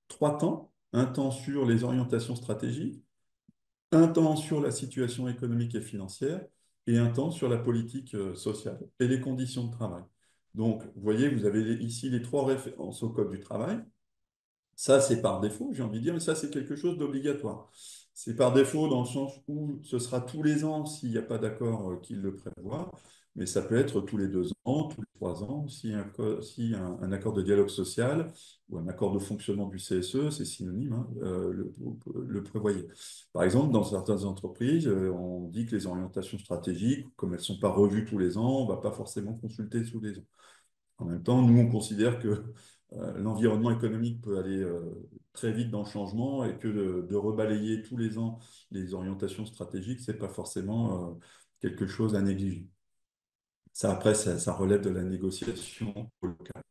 3 temps. Un temps sur les orientations stratégiques, un temps sur la situation économique et financière et un temps sur la politique sociale et les conditions de travail. Donc, vous voyez, vous avez ici les 3 références au Code du travail. Ça, c'est par défaut, j'ai envie de dire, mais ça, c'est quelque chose d'obligatoire. C'est par défaut dans le sens où ce sera tous les ans s'il n'y a pas d'accord qui le prévoit. mais ça peut être tous les 2 ans, tous les 3 ans, si un accord de dialogue social ou un accord de fonctionnement du CSE, c'est synonyme, hein, le prévoyait. Par exemple, dans certaines entreprises, on dit que les orientations stratégiques, comme elles ne sont pas revues tous les ans, on ne va pas forcément consulter tous les ans. En même temps, nous, on considère que l'environnement économique peut aller très vite dans le changement et que de rebalayer tous les ans les orientations stratégiques, ce n'est pas forcément quelque chose à négliger. Ça, après, ça relève de la négociation locale.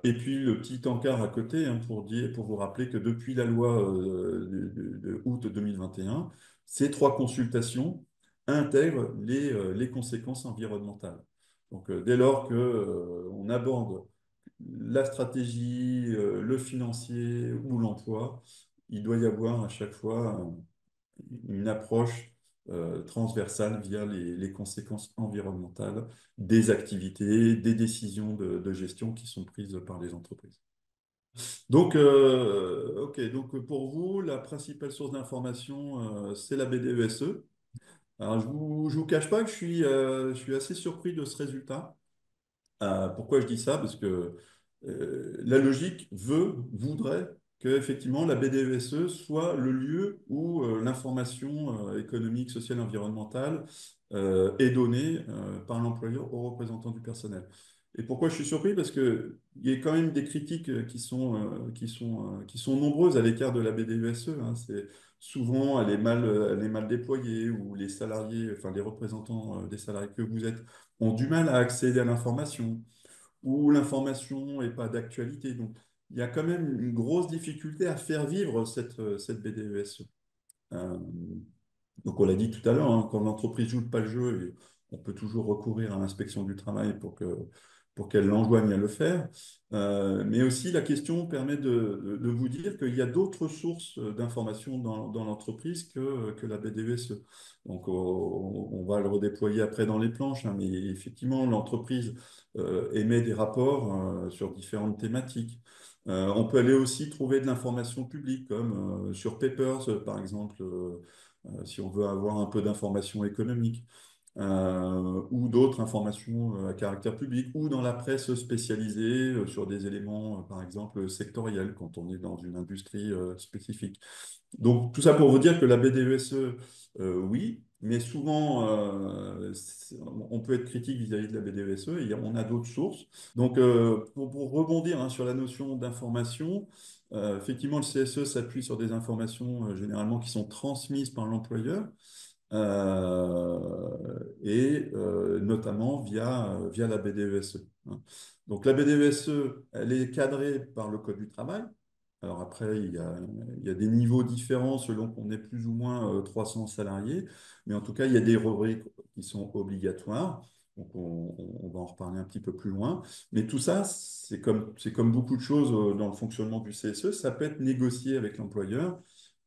Et puis, le petit encart à côté, hein, pour vous rappeler que depuis la loi de août 2021, ces 3 consultations intègrent les conséquences environnementales. Donc, dès lors qu'on aborde la stratégie, le financier ou l'emploi, il doit y avoir à chaque fois une approche transversale via les conséquences environnementales des activités, des décisions de gestion qui sont prises par les entreprises. Donc, OK, donc pour vous, la principale source d'information, c'est la BDESE. Alors, je vous cache pas que je suis assez surpris de ce résultat. Pourquoi je dis ça? Parce que la logique voudrait que effectivement la BDESE soit le lieu où l'information économique, sociale, environnementale est donnée par l'employeur aux représentants du personnel. Et pourquoi je suis surpris? Parce qu'il y a quand même des critiques qui sont nombreuses à l'égard de la BDESE, hein. Souvent, elle est mal déployée, ou les salariés, enfin les représentants des salariés que vous êtes, ont du mal à accéder à l'information, ou l'information n'est pas d'actualité. Donc, il y a quand même une grosse difficulté à faire vivre cette BDESE. Euh, donc, on l'a dit tout à l'heure, hein, quand l'entreprise joue pas le jeu, on peut toujours recourir à l'inspection du travail pour qu'elle l'enjoigne à le faire. Mais aussi, la question permet de vous dire qu'il y a d'autres sources d'informations dans l'entreprise que la BDESE. Donc, on va le redéployer après dans les planches, hein, mais effectivement, l'entreprise émet des rapports sur différentes thématiques. On peut aller aussi trouver de l'information publique, comme sur Papers, par exemple, si on veut avoir un peu d'informations économiques, ou d'autres informations à caractère public, ou dans la presse spécialisée sur des éléments, par exemple, sectoriels, quand on est dans une industrie spécifique. Donc, tout ça pour vous dire que la BDESE, oui, mais souvent, on peut être critique vis-à-vis de la BDESE, et on a d'autres sources. Donc, pour rebondir, hein, sur la notion d'information, effectivement, le CSE s'appuie sur des informations généralement qui sont transmises par l'employeur, et notamment via la BDESE, hein. Donc, la BDESE, elle est cadrée par le Code du travail. Alors après, il y a des niveaux différents selon qu'on est plus ou moins 300 salariés, mais en tout cas, il y a des rubriques qui sont obligatoires. Donc, on va en reparler un petit peu plus loin. Mais tout ça, c'est comme beaucoup de choses dans le fonctionnement du CSE, ça peut être négocié avec l'employeur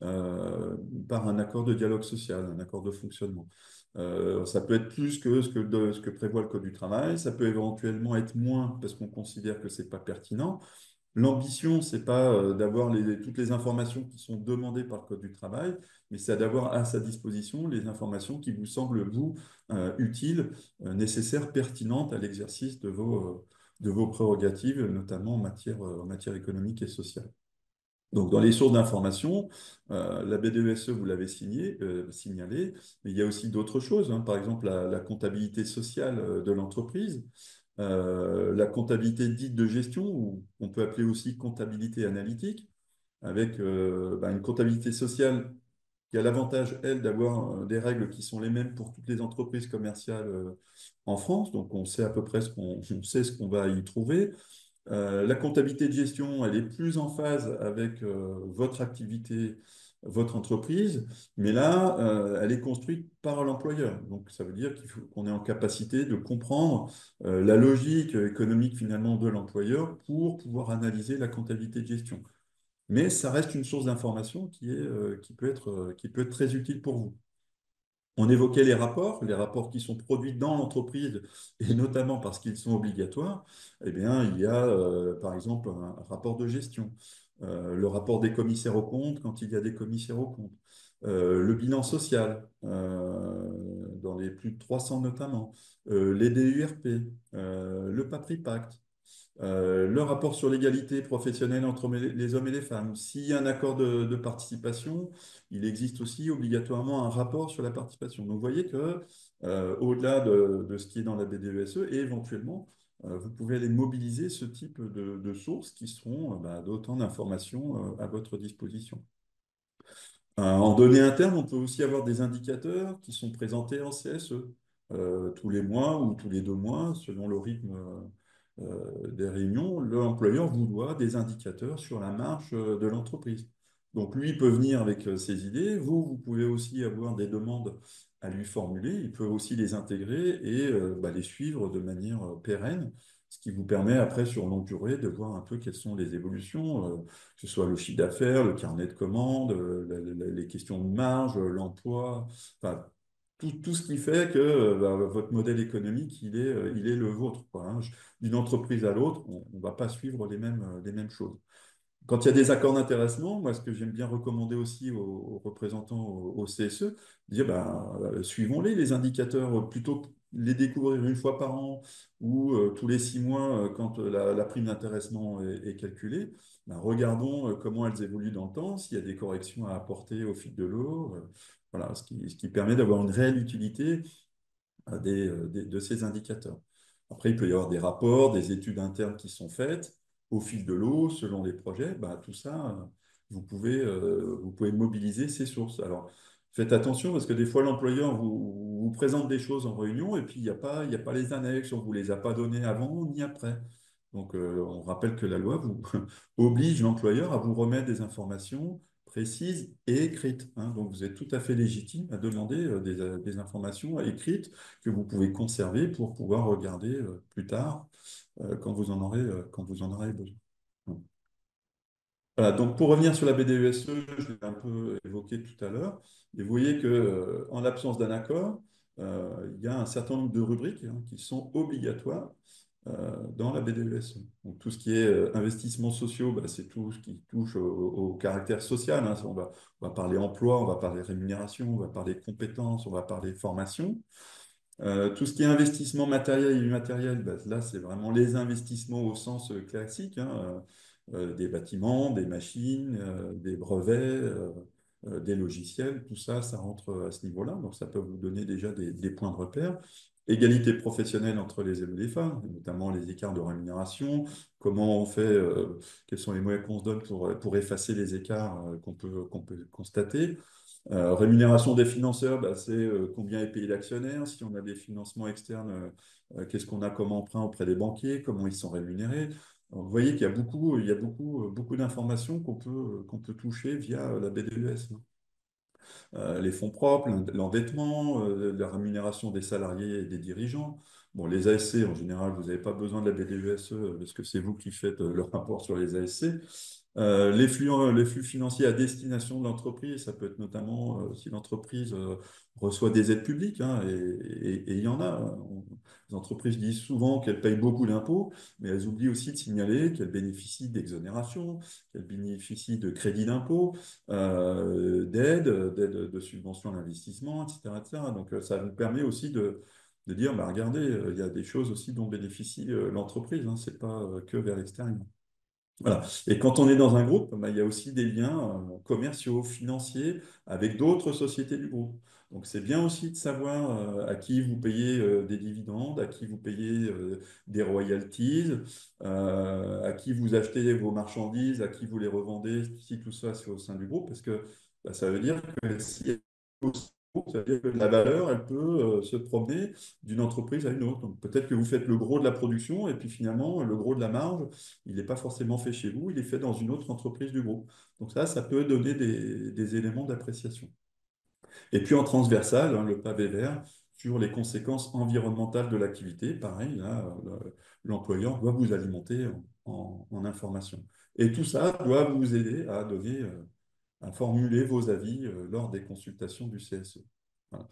euh, par un accord de dialogue social, un accord de fonctionnement. Ça peut être plus que ce que prévoit le Code du travail, ça peut éventuellement être moins parce qu'on considère que ce n'est pas pertinent. L'ambition, c'est pas d'avoir toutes les informations qui sont demandées par le Code du travail, mais c'est d'avoir à sa disposition les informations qui vous semblent, vous, utiles, nécessaires, pertinentes à l'exercice de vos prérogatives, notamment en matière économique et sociale. Donc, dans les sources d'information, la BDESE, vous l'avez signalé, mais il y a aussi d'autres choses, hein. Par exemple, la comptabilité sociale de l'entreprise, la comptabilité dite de gestion, ou on peut appeler aussi comptabilité analytique, avec une comptabilité sociale qui a l'avantage, elle, d'avoir des règles qui sont les mêmes pour toutes les entreprises commerciales en France. Donc, on sait à peu près on sait ce qu'on va y trouver. La comptabilité de gestion, elle est plus en phase avec votre activité, votre entreprise, mais là, elle est construite par l'employeur. Donc, ça veut dire qu'il faut qu'on est en capacité de comprendre la logique économique finalement de l'employeur pour pouvoir analyser la comptabilité de gestion. Mais ça reste une source d'information qui peut être très utile pour vous. On évoquait les rapports qui sont produits dans l'entreprise, et notamment parce qu'ils sont obligatoires. Eh bien, il y a par exemple un rapport de gestion, le rapport des commissaires aux comptes quand il y a des commissaires aux comptes. le bilan social, dans les plus de 300 notamment, les DURP, le PAPRIPACT, le rapport sur l'égalité professionnelle entre les hommes et les femmes. S'il y a un accord de participation, il existe aussi obligatoirement un rapport sur la participation. Donc, vous voyez que au-delà de ce qui est dans la BDESE, et éventuellement, vous pouvez aller mobiliser ce type de sources qui seront d'autant d'informations à votre disposition. En données internes, on peut aussi avoir des indicateurs qui sont présentés en CSE tous les mois ou tous les 2 mois, selon le rythme des réunions. L'employeur vous doit des indicateurs sur la marche de l'entreprise. Donc, lui peut venir avec ses idées. Vous pouvez aussi avoir des demandes à lui formuler. Il peut aussi les intégrer et les suivre de manière pérenne, ce qui vous permet après, sur longue durée, de voir un peu quelles sont les évolutions, que ce soit le chiffre d'affaires, le carnet de commandes, les questions de marge, l'emploi, enfin, tout ce qui fait que votre modèle économique, il est le vôtre, quoi, hein. D'une entreprise à l'autre, on ne va pas suivre les mêmes choses. Quand il y a des accords d'intéressement, moi, ce que j'aime bien recommander aussi aux représentants au CSE, dire suivons-les, les indicateurs, plutôt que les découvrir une fois par an ou tous les 6 mois quand la prime d'intéressement est calculée. Regardons comment elles évoluent dans le temps, s'il y a des corrections à apporter au fil de l'eau. Voilà, ce qui permet d'avoir une réelle utilité de ces indicateurs. Après, il peut y avoir des rapports, des études internes qui sont faites au fil de l'eau, selon les projets. Tout ça, vous pouvez mobiliser ces sources. Alors, faites attention parce que des fois, l'employeur vous présente des choses en réunion et puis il y a pas les annexes, on ne vous les a pas données avant ni après. Donc, on rappelle que la loi vous oblige l'employeur à vous remettre des informations précises et écrites, hein. Donc, vous êtes tout à fait légitime à demander des informations écrites que vous pouvez conserver pour pouvoir regarder plus tard quand vous en aurez besoin. Voilà, donc pour revenir sur la BDESE, je l'ai un peu évoqué tout à l'heure, et vous voyez que, en l'absence d'un accord, il y a un certain nombre de rubriques hein, qui sont obligatoires dans la BDESE. Donc tout ce qui est investissements sociaux, c'est tout ce qui touche au caractère social, hein. On va parler emploi, on va parler rémunération, on va parler compétences, on va parler formation. Tout ce qui est investissement matériel et immatériel, là, c'est vraiment les investissements au sens classique, hein, des bâtiments, des machines, des brevets, des logiciels, tout ça, ça rentre à ce niveau-là. Donc, ça peut vous donner déjà des points de repère. Égalité professionnelle entre les hommes et les femmes, notamment les écarts de rémunération, comment on fait, quels sont les moyens qu'on se donne pour effacer les écarts qu'on peut constater. Rémunération des financeurs, c'est combien est payé l'actionnaire. Si on a des financements externes, qu'est-ce qu'on a comme emprunt auprès des banquiers, comment ils sont rémunérés. Donc, vous voyez qu'il y a beaucoup d'informations qu'on peut toucher via la BDES, hein. Les fonds propres, l'endettement, la rémunération des salariés et des dirigeants. Bon, les ASC, en général, vous n'avez pas besoin de la BDES parce que c'est vous qui faites le rapport sur les ASC. Les flux financiers à destination de l'entreprise, ça peut être notamment si l'entreprise reçoit des aides publiques, hein, et il y en a, hein. Les entreprises disent souvent qu'elles payent beaucoup d'impôts, mais elles oublient aussi de signaler qu'elles bénéficient d'exonérations, qu'elles bénéficient de crédits d'impôt, d'aides de subventions à l'investissement, etc., etc. Donc ça nous permet aussi de dire, regardez, il y a des choses aussi dont bénéficie l'entreprise, hein, c'est pas que vers l'extérieur. Voilà. Et quand on est dans un groupe, il y a aussi des liens commerciaux, financiers avec d'autres sociétés du groupe. Donc c'est bien aussi de savoir à qui vous payez des dividendes, à qui vous payez des royalties, à qui vous achetez vos marchandises, à qui vous les revendez, si tout ça c'est au sein du groupe, parce que ça veut dire que si ça veut dire que la valeur, elle peut se promener d'une entreprise à une autre. Donc peut-être que vous faites le gros de la production et puis finalement, le gros de la marge, il n'est pas forcément fait chez vous, il est fait dans une autre entreprise du groupe. Donc ça peut donner des éléments d'appréciation. Et puis en transversal, hein, le pavé vert sur les conséquences environnementales de l'activité. Pareil, là, l'employeur doit vous alimenter en informations. Et tout ça doit vous aider à donner, à formuler vos avis lors des consultations du CSE. Voilà.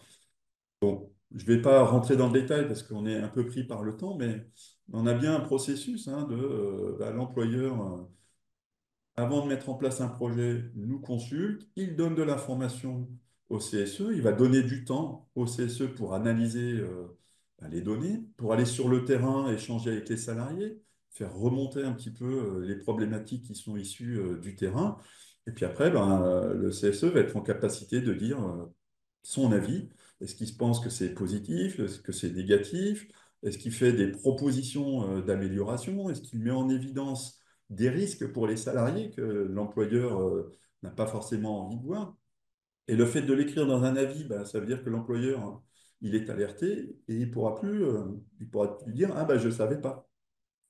Bon, je ne vais pas rentrer dans le détail parce qu'on est un peu pris par le temps, mais on a bien un processus hein, de l'employeur avant de mettre en place un projet, nous consulte, il donne de l'information au CSE, il va donner du temps au CSE pour analyser les données, pour aller sur le terrain, échanger avec les salariés, faire remonter un petit peu les problématiques qui sont issues du terrain. Et puis après, le CSE va être en capacité de dire son avis. Est-ce qu'il pense que c'est positif? Est-ce que c'est négatif? Est-ce qu'il fait des propositions d'amélioration? Est-ce qu'il met en évidence des risques pour les salariés que l'employeur n'a pas forcément envie de voir? Et le fait de l'écrire dans un avis, ça veut dire que l'employeur, hein, il est alerté et il pourra plus dire, ah je ne savais pas.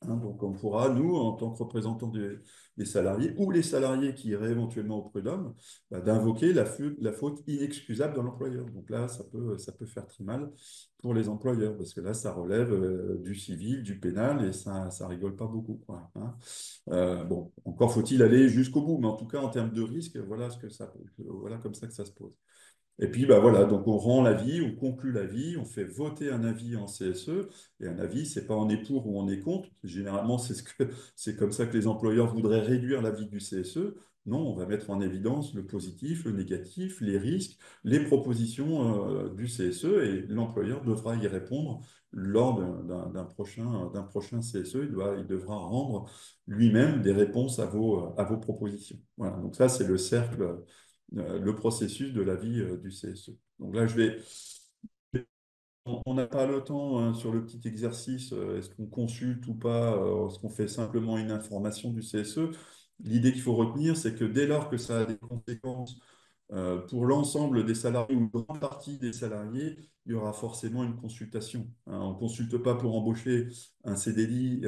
Hein, donc on pourra, nous, en tant que représentants des salariés ou les salariés qui iraient éventuellement au prud'homme, d'invoquer la faute inexcusable de l'employeur. Donc là, ça peut faire très mal pour les employeurs, parce que là, ça relève du civil, du pénal, et ça rigole pas beaucoup, quoi, hein. Bon, encore faut-il aller jusqu'au bout, mais en tout cas, en termes de risque, voilà comme ça que ça se pose. Et puis, voilà, donc on rend l'avis, on conclut l'avis, on fait voter un avis en CSE. Et un avis, c'est pas on est pour ou on est contre. Généralement, c'est comme ça que les employeurs voudraient réduire l'avis du CSE. Non, on va mettre en évidence le positif, le négatif, les risques, les propositions du CSE, et l'employeur devra y répondre lors d'un prochain CSE. Il devra rendre lui-même des réponses à vos propositions. Voilà, donc ça, c'est le processus de la vie du CSE. Donc là, on n'a pas le temps, hein, sur le petit exercice, est-ce qu'on consulte ou pas, est-ce qu'on fait simplement une information du CSE? L'idée qu'il faut retenir, c'est que dès lors que ça a des conséquences pour l'ensemble des salariés ou une grande partie des salariés, il y aura forcément une consultation, hein. On ne consulte pas pour embaucher un CDD,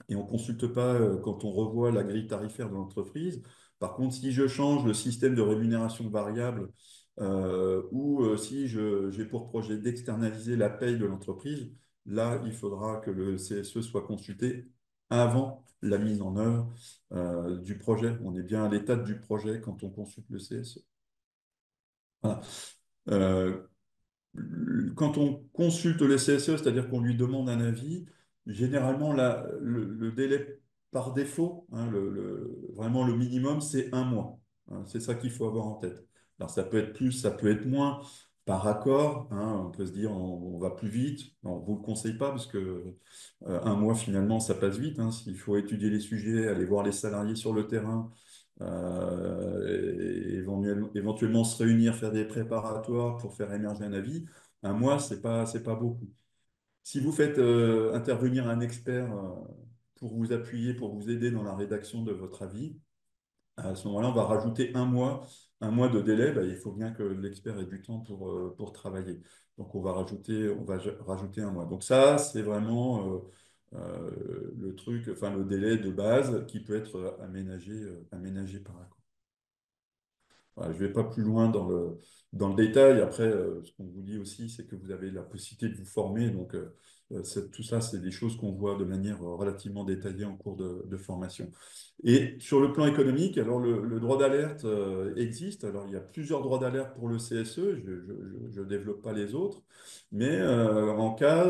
et on ne consulte pas quand on revoit la grille tarifaire de l'entreprise. Par contre, si je change le système de rémunération variable ou si j'ai pour projet d'externaliser la paye de l'entreprise, là, il faudra que le CSE soit consulté avant la mise en œuvre du projet. On est bien à l'étape du projet quand on consulte le CSE. Voilà. Euh, Quand on consulte le CSE, c'est-à-dire qu'on lui demande un avis, généralement, le délai par défaut, hein, vraiment le minimum, c'est 1 mois, hein. C'est ça qu'il faut avoir en tête. Alors, ça peut être plus, ça peut être moins par accord, hein. On peut se dire, on va plus vite. On ne vous le conseille pas parce que 1 mois, finalement, ça passe vite, hein. S'il faut étudier les sujets, aller voir les salariés sur le terrain, et éventuellement se réunir, faire des préparatoires pour faire émerger un avis, 1 mois, c'est pas beaucoup. Si vous faites intervenir un expert pour vous appuyer, pour vous aider dans la rédaction de votre avis, à ce moment-là, on va rajouter 1 mois de délai. Il faut bien que l'expert ait du temps pour travailler. Donc, on va rajouter 1 mois. Donc ça, c'est vraiment le truc, enfin le délai de base qui peut être aménagé par accord. Voilà, je ne vais pas plus loin dans le détail. Après, ce qu'on vous dit aussi, c'est que vous avez la possibilité de vous former. Donc, tout ça, c'est des choses qu'on voit de manière relativement détaillée en cours de formation. Et sur le plan économique, alors le droit d'alerte existe. Alors, il y a plusieurs droits d'alerte pour le CSE. Je ne développe pas les autres. Mais en cas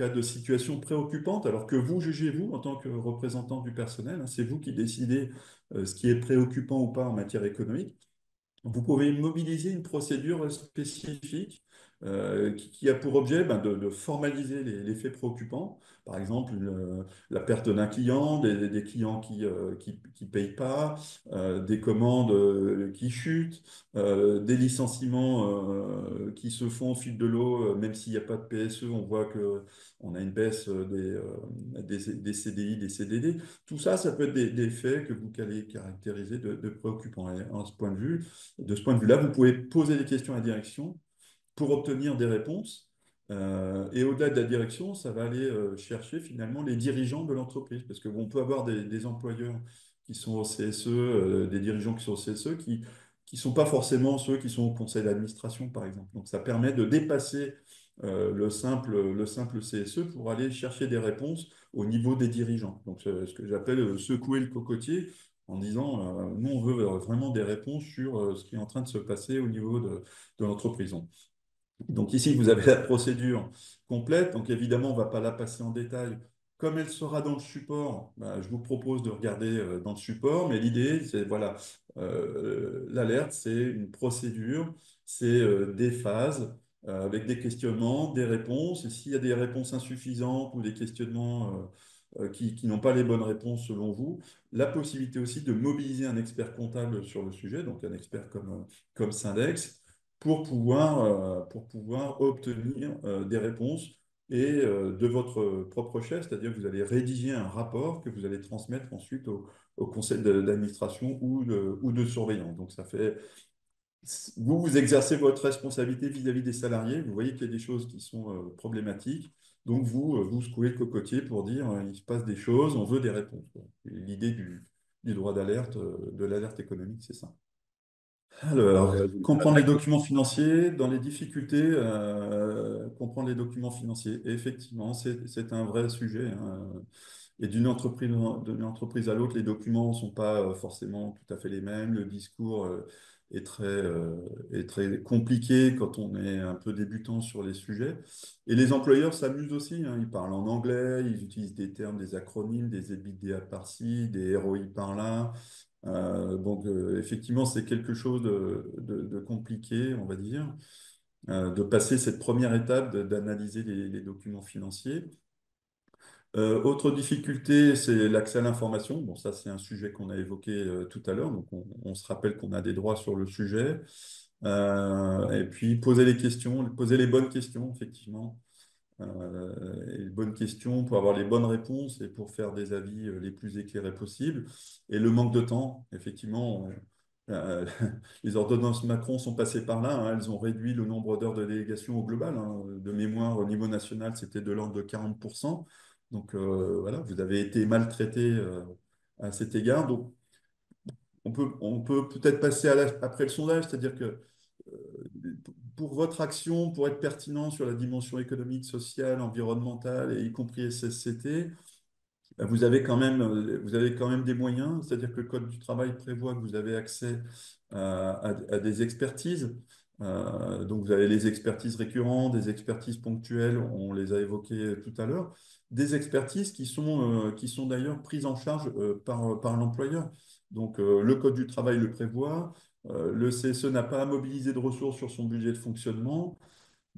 de situation préoccupante, alors que vous jugez, vous, en tant que représentant du personnel, hein, c'est vous qui décidez ce qui est préoccupant ou pas en matière économique, vous pouvez mobiliser une procédure spécifique qui a pour objet de formaliser les faits préoccupants. Par exemple, la perte d'un client, des clients qui payent pas, des commandes qui chutent, des licenciements qui se font au fil de l'eau, même s'il n'y a pas de PSE, on voit qu'on a une baisse des CDI, des CDD. Tout ça, ça peut être des faits que vous allez caractériser de préoccupants. Et de ce point de vue-là, vous pouvez poser des questions à la direction pour obtenir des réponses. Et au-delà de la direction, ça va aller chercher finalement les dirigeants de l'entreprise. Parce qu'on peut avoir des employeurs qui sont au CSE, des dirigeants qui sont au CSE, qui ne sont pas forcément ceux qui sont au conseil d'administration, par exemple. Donc ça permet de dépasser le simple CSE pour aller chercher des réponses au niveau des dirigeants. Donc c'est ce que j'appelle secouer le cocotier en disant, nous, on veut vraiment des réponses sur ce qui est en train de se passer au niveau de l'entreprise. Donc ici, vous avez la procédure complète. Donc évidemment, on ne va pas la passer en détail comme elle sera dans le support, bah, je vous propose de regarder dans le support, mais l'idée, c'est, voilà, l'alerte, c'est une procédure, c'est des phases avec des questionnements, des réponses, et s'il y a des réponses insuffisantes ou des questionnements qui n'ont pas les bonnes réponses selon vous, la possibilité aussi de mobiliser un expert comptable sur le sujet, donc un expert comme Syndex, pour pouvoir obtenir des réponses et de votre propre chef, c'est-à-dire que vous allez rédiger un rapport que vous allez transmettre ensuite au conseil d'administration ou de surveillance. Donc ça fait, vous exercez votre responsabilité vis-à-vis des salariés, vous voyez qu'il y a des choses qui sont problématiques, donc vous secouez le cocotier pour dire il se passe des choses, on veut des réponses, quoi. Et l'idée du droit d'alerte, de l'alerte économique, c'est ça. Alors, comprendre les documents financiers dans les difficultés, comprendre les documents financiers. Et effectivement, c'est un vrai sujet, hein. Et d'une entreprise à l'autre, les documents ne sont pas forcément tout à fait les mêmes. Le discours est très compliqué quand on est un peu débutant sur les sujets. Et les employeurs s'amusent aussi, hein. Ils parlent en anglais, ils utilisent des termes, des acronymes, des EBITDA par-ci, des ROI par-là. Donc, effectivement, c'est quelque chose de compliqué, on va dire, de passer cette première étape d'analyser les documents financiers. Autre difficulté, c'est l'accès à l'information. Bon, ça, c'est un sujet qu'on a évoqué tout à l'heure. Donc, on se rappelle qu'on a des droits sur le sujet. Et puis, poser les questions, poser les bonnes questions, effectivement. Et les bonnes questions pour avoir les bonnes réponses et pour faire des avis les plus éclairés possibles. Et le manque de temps, effectivement, euh, les ordonnances Macron sont passées par là, hein. Elles ont réduit le nombre d'heures de délégation au global, hein. De mémoire, au niveau national, c'était de l'ordre de 40%. Donc voilà, vous avez été maltraité à cet égard. Donc on peut peut-être passer après le sondage, c'est-à-dire que pour votre action, pour être pertinent sur la dimension économique, sociale, environnementale, et y compris SSCT, ben, vous avez quand même des moyens, c'est-à-dire que le Code du travail prévoit que vous avez accès à des expertises. Donc, vous avez les expertises récurrentes, des expertises ponctuelles, on les a évoquées tout à l'heure, des expertises qui sont d'ailleurs prises en charge par l'employeur. Donc, le Code du travail le prévoit, le CSE n'a pas à mobiliser de ressources sur son budget de fonctionnement.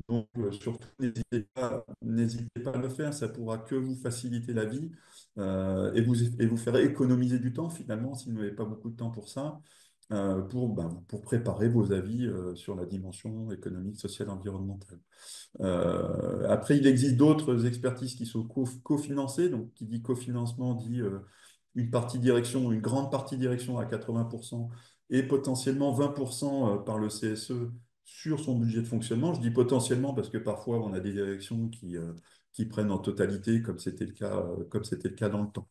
Donc, surtout, n'hésitez pas à le faire, ça pourra que vous faciliter la vie et vous faire économiser du temps finalement, si vous n'avez pas beaucoup de temps pour ça, pour préparer vos avis sur la dimension économique, sociale, environnementale. Après, il existe d'autres expertises qui sont cofinancées. Donc, qui dit cofinancement dit une partie direction, une grande partie direction à 80% et potentiellement 20% par le CSE sur son budget de fonctionnement. Je dis potentiellement parce que parfois on a des directions qui prennent en totalité, comme c'était le cas dans le temps.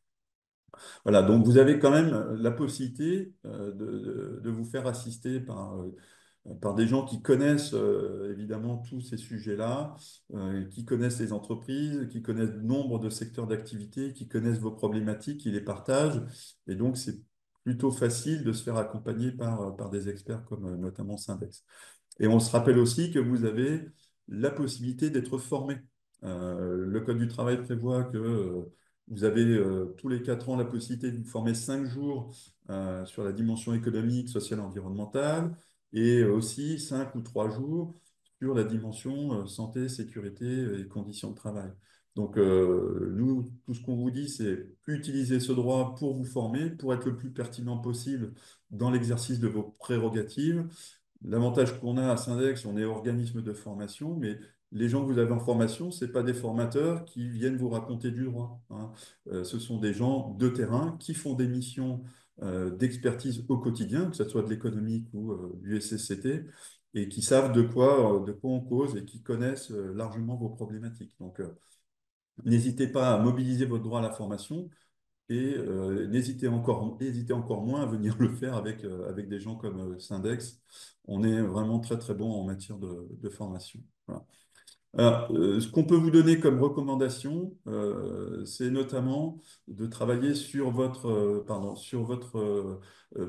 Voilà, donc vous avez quand même la possibilité de vous faire assister par des gens qui connaissent évidemment tous ces sujets-là, qui connaissent les entreprises, qui connaissent nombre de secteurs d'activité, qui connaissent vos problématiques, qui les partagent. Et donc, c'est plutôt facile de se faire accompagner par des experts comme notamment Syndex. Et on se rappelle aussi que vous avez la possibilité d'être formé. Le Code du travail prévoit que vous avez tous les 4 ans la possibilité de vous former 5 jours sur la dimension économique, sociale, environnementale, et aussi 5 ou 3 jours sur la dimension santé, sécurité et conditions de travail. Donc, nous, tout ce qu'on vous dit, c'est utiliser ce droit pour vous former, pour être le plus pertinent possible dans l'exercice de vos prérogatives. L'avantage qu'on a à Syndex, on est organisme de formation, mais les gens que vous avez en formation, ce pas des formateurs qui viennent vous raconter du droit, hein. Ce sont des gens de terrain qui font des missions d'expertise au quotidien, que ce soit de l'économique ou du SSCT, et qui savent de quoi on cause et qui connaissent largement vos problématiques. Donc, n'hésitez pas à mobiliser votre droit à la formation. Et hésitez encore moins à venir le faire avec des gens comme Syndex. On est vraiment très très bon en matière de formation. Voilà. Alors, ce qu'on peut vous donner comme recommandation, c'est notamment de travailler sur votre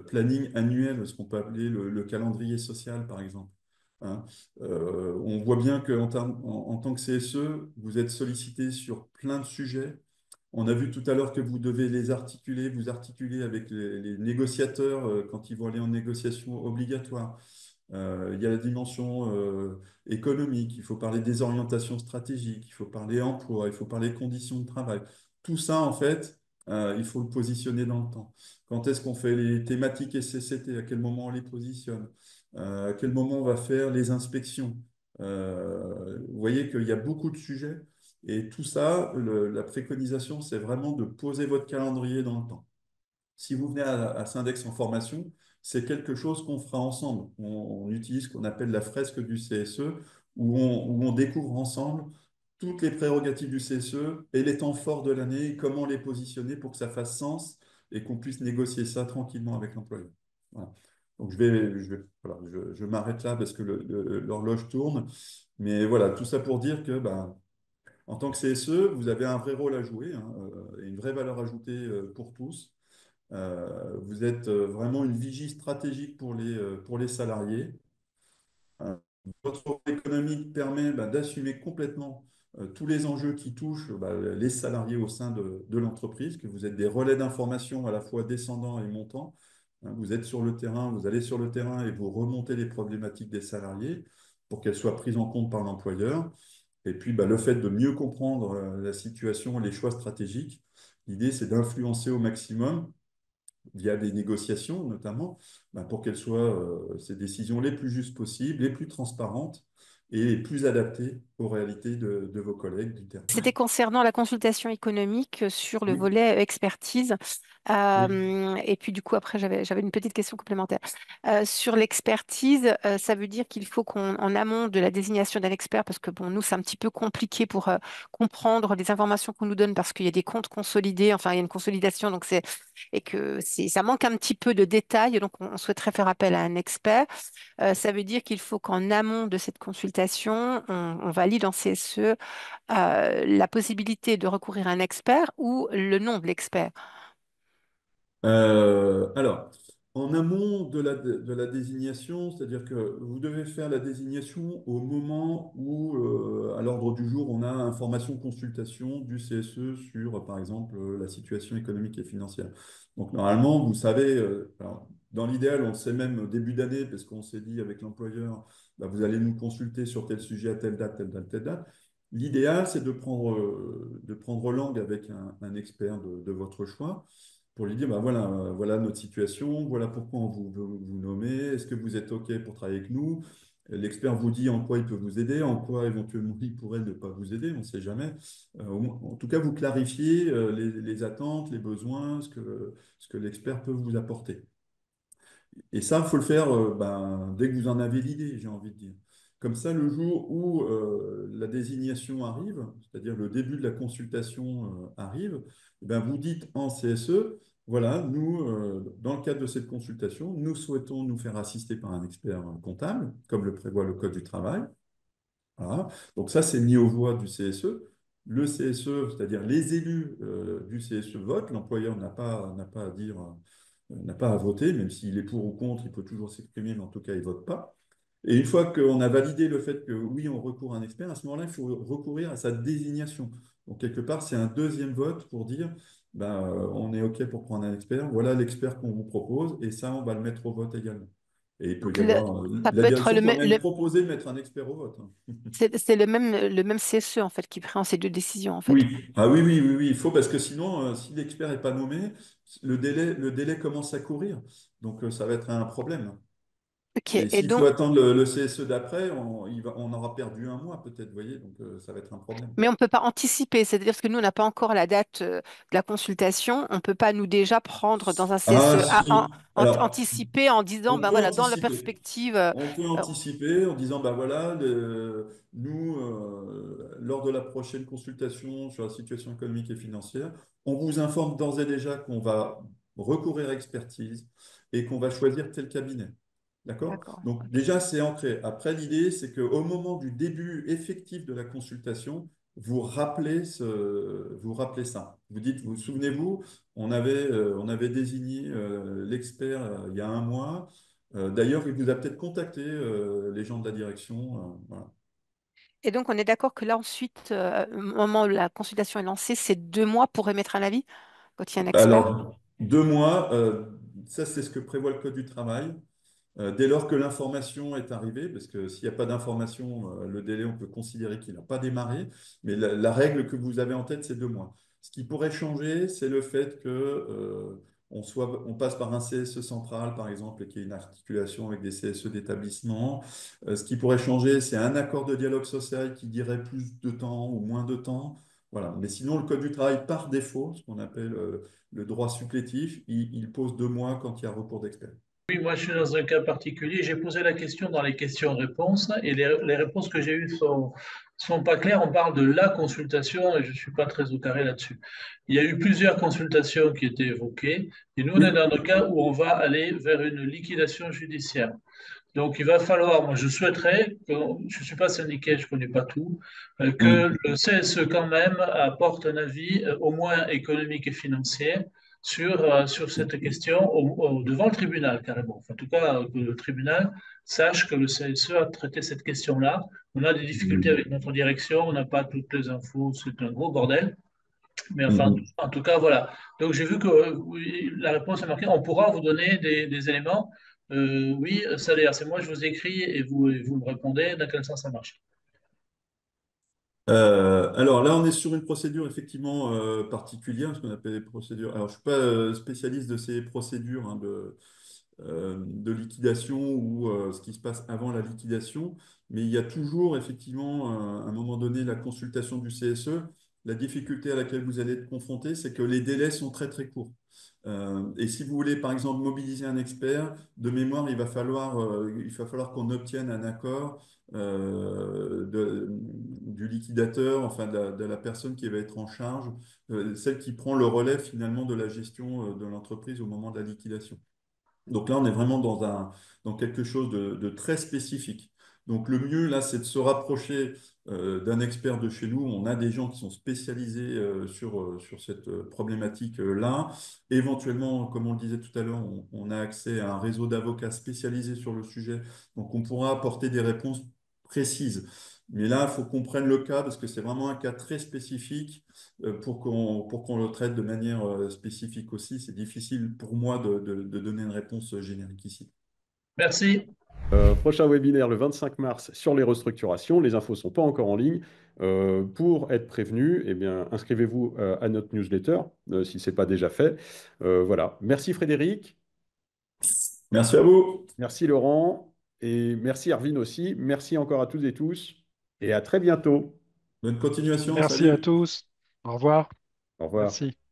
planning annuel, ce qu'on peut appeler le calendrier social, par exemple. Hein. On voit bien qu'en tant que CSE, vous êtes sollicité sur plein de sujets On a vu tout à l'heure que vous devez les articuler, vous articuler avec les négociateurs quand ils vont aller en négociation obligatoire. Il y a la dimension économique, il faut parler des orientations stratégiques, il faut parler emploi, il faut parler conditions de travail. Tout ça, en fait, il faut le positionner dans le temps. Quand est-ce qu'on fait les thématiques SCCT? À quel moment on les positionne? À quel moment on va faire les inspections? Vous voyez qu'il y a beaucoup de sujets. Et tout ça, la préconisation, c'est vraiment de poser votre calendrier dans le temps. Si vous venez à Syndex en formation, c'est quelque chose qu'on fera ensemble. On utilise ce qu'on appelle la fresque du CSE, où on découvre ensemble toutes les prérogatives du CSE et les temps forts de l'année, et comment les positionner pour que ça fasse sens et qu'on puisse négocier ça tranquillement avec l'employeur. Voilà. Donc voilà, je m'arrête là parce que l'horloge tourne. Mais voilà, tout ça pour dire que ben, en tant que CSE, vous avez un vrai rôle à jouer, hein, et une vraie valeur ajoutée pour tous. Vous êtes vraiment une vigie stratégique pour les salariés. Euh, Votre rôle économique permet bah, d'assumer complètement tous les enjeux qui touchent bah, les salariés au sein de l'entreprise, que vous êtes des relais d'information à la fois descendants et montants. Hein, vous êtes sur le terrain, vous allez sur le terrain et vous remontez les problématiques des salariés pour qu'elles soient prises en compte par l'employeur. Et puis, bah, le fait de mieux comprendre la situation, les choix stratégiques, l'idée, c'est d'influencer au maximum via des négociations notamment, bah, pour qu'elles soient ces décisions les plus justes possibles, les plus transparentes et les plus adaptées aux réalités de vos collègues du terrain. C'était concernant la consultation économique sur le Oui, volet expertise. oui. Et puis du coup, après, j'avais une petite question complémentaire. Sur l'expertise, ça veut dire qu'il faut qu'on, en amont de la désignation d'un expert, parce que bon, nous, c'est un petit peu compliqué pour comprendre les informations qu'on nous donne parce qu'il y a des comptes consolidés, enfin, il y a une consolidation, donc ça manque un petit peu de détails, donc on souhaiterait faire appel à un expert. Ça veut dire qu'il faut qu'en amont de cette consultation, on valide en CSE la possibilité de recourir à un expert ou le nom de l'expert. Alors, en amont de la désignation, c'est-à-dire que vous devez faire la désignation au moment où, à l'ordre du jour, on a information consultation du CSE sur, par exemple, la situation économique et financière. Donc, normalement, vous savez, alors, dans l'idéal, on le sait même début d'année, parce qu'on s'est dit avec l'employeur, bah, vous allez nous consulter sur tel sujet à telle date, telle date, telle date. L'idéal, c'est de prendre langue avec un expert de votre choix pour lui dire, bah voilà, voilà notre situation, voilà pourquoi on vous nommez, est-ce que vous êtes OK pour travailler avec nous? L'expert vous dit en quoi il peut vous aider, en quoi éventuellement il pourrait ne pas vous aider, on ne sait jamais. En tout cas, vous clarifiez les attentes, les besoins, ce que l'expert peut vous apporter. Et ça, il faut le faire dès que vous en avez l'idée, j'ai envie de dire. Comme ça, le jour où la désignation arrive, c'est-à-dire le début de la consultation arrive, eh ben, vous dites en CSE, voilà, nous, dans le cadre de cette consultation, nous souhaitons nous faire assister par un expert comptable, comme le prévoit le Code du travail. Voilà. Donc ça, c'est mis aux voix du CSE. Le CSE, c'est-à-dire les élus du CSE votent, l'employeur n'a pas à dire, n'a pas à voter, même s'il est pour ou contre, il peut toujours s'exprimer, mais en tout cas, il ne vote pas. Et une fois qu'on a validé le fait que oui, on recourt à un expert, à ce moment-là, il faut recourir à sa désignation. Donc, quelque part, c'est un deuxième vote pour dire, ben, on est OK pour prendre un expert, voilà l'expert qu'on vous propose, et ça, on va le mettre au vote également. Et il peut Donc, y avoir, ça la peut être direction peut même proposer de mettre un expert au vote. Hein. c'est le même CSE en fait qui prend ces deux décisions en fait. Oui, ah oui, oui, oui, oui, il faut parce que sinon, si l'expert n'est pas nommé, le délai commence à courir. Donc, ça va être un problème. Ok. Et Et s'il faut donc, attendre le CSE d'après, on aura perdu un mois peut-être, vous voyez, donc ça va être un problème. mais on ne peut pas anticiper, c'est-à-dire que nous, on n'a pas encore la date de la consultation. On ne peut pas nous déjà prendre dans un Ah CSE si, alors, anticiper en disant, on ben peut voilà, dans la anticiper. perspective, On peut euh, anticiper en disant, bah voilà, nous, lors de la prochaine consultation sur la situation économique et financière, on vous informe d'ores et déjà qu'on va recourir à expertise et qu'on va choisir tel cabinet. D'accord? d'accord. Donc Ok. déjà, c'est ancré. Après, l'idée, c'est qu'au moment du début effectif de la consultation, vous rappelez ça. Vous dites, vous souvenez-vous, on avait désigné l'expert il y a un mois. D'ailleurs, il vous a peut-être contacté, les gens de la direction. Voilà. Et donc, on est d'accord que là, ensuite, au moment où la consultation est lancée, c'est 2 mois pour émettre un avis quand il y a un expert. Alors, 2 mois, ça c'est ce que prévoit le Code du travail. Dès lors que l'information est arrivée, parce que s'il n'y a pas d'information, le délai, on peut considérer qu'il n'a pas démarré, mais la règle que vous avez en tête, c'est 2 mois. Ce qui pourrait changer, c'est le fait que, on passe par un CSE central, par exemple, et qu'il y ait une articulation avec des CSE d'établissement. Ce qui pourrait changer, c'est un accord de dialogue social qui dirait plus de temps ou moins de temps. Voilà. Mais sinon, le Code du travail, par défaut, ce qu'on appelle le droit supplétif, il pose 2 mois quand il y a recours d'expert. Oui, moi je suis dans un cas particulier. J'ai posé la question dans les questions-réponses et les réponses que j'ai eues sont pas claires. On parle de la consultation et je suis pas très au carré là-dessus. Il y a eu plusieurs consultations qui étaient évoquées et nous on est Oui. dans le cas où on va aller vers une liquidation judiciaire. Donc, il va falloir, moi je souhaiterais, je ne suis pas syndiqué, je ne connais pas tout, Mm. que le CSE quand même apporte un avis au moins économique et financier sur cette question devant le tribunal carrément. Enfin, en tout cas, que le tribunal sache que le CSE a traité cette question-là. On a des difficultés Mm. avec notre direction, on n'a pas toutes les infos, c'est un gros bordel. Mais enfin, Mm. en tout cas, voilà. Donc, j'ai vu que oui, la réponse est marquée. On pourra vous donner des éléments. Oui, salaire, c'est moi, je vous écris et vous me répondez dans quel sens ça marche. Alors là, on est sur une procédure effectivement particulière, ce qu'on appelle les procédures. Alors, je ne suis pas spécialiste de ces procédures hein, de liquidation ou ce qui se passe avant la liquidation, mais il y a toujours effectivement, à un moment donné, la consultation du CSE. La difficulté à laquelle vous allez être confronté, c'est que les délais sont très très courts. Et si vous voulez, par exemple, mobiliser un expert, de mémoire, il va falloir qu'on obtienne un accord du liquidateur, enfin de la personne qui va être en charge, celle qui prend le relais finalement de la gestion de l'entreprise au moment de la liquidation. Donc là, on est vraiment dans quelque chose de très spécifique. Donc le mieux, là, c'est de se rapprocher d'un expert de chez nous. On a des gens qui sont spécialisés sur cette problématique-là. Éventuellement, comme on le disait tout à l'heure, on a accès à un réseau d'avocats spécialisés sur le sujet. Donc on pourra apporter des réponses précises. Mais là, il faut qu'on prenne le cas parce que c'est vraiment un cas très spécifique pour qu'on le traite de manière spécifique aussi. C'est difficile pour moi de donner une réponse générique ici. Merci. Prochain webinaire le 25 mars sur les restructurations. Les infos ne sont pas encore en ligne. Pour être prévenu, eh bien, inscrivez-vous à notre newsletter si ce n'est pas déjà fait. Voilà. Merci Frédéric, Merci à vous. merci Laurent et merci Arvin aussi. Merci encore à toutes et tous et à très bientôt. Bonne continuation. Merci à Salut. tous. Au revoir. Au revoir. Merci.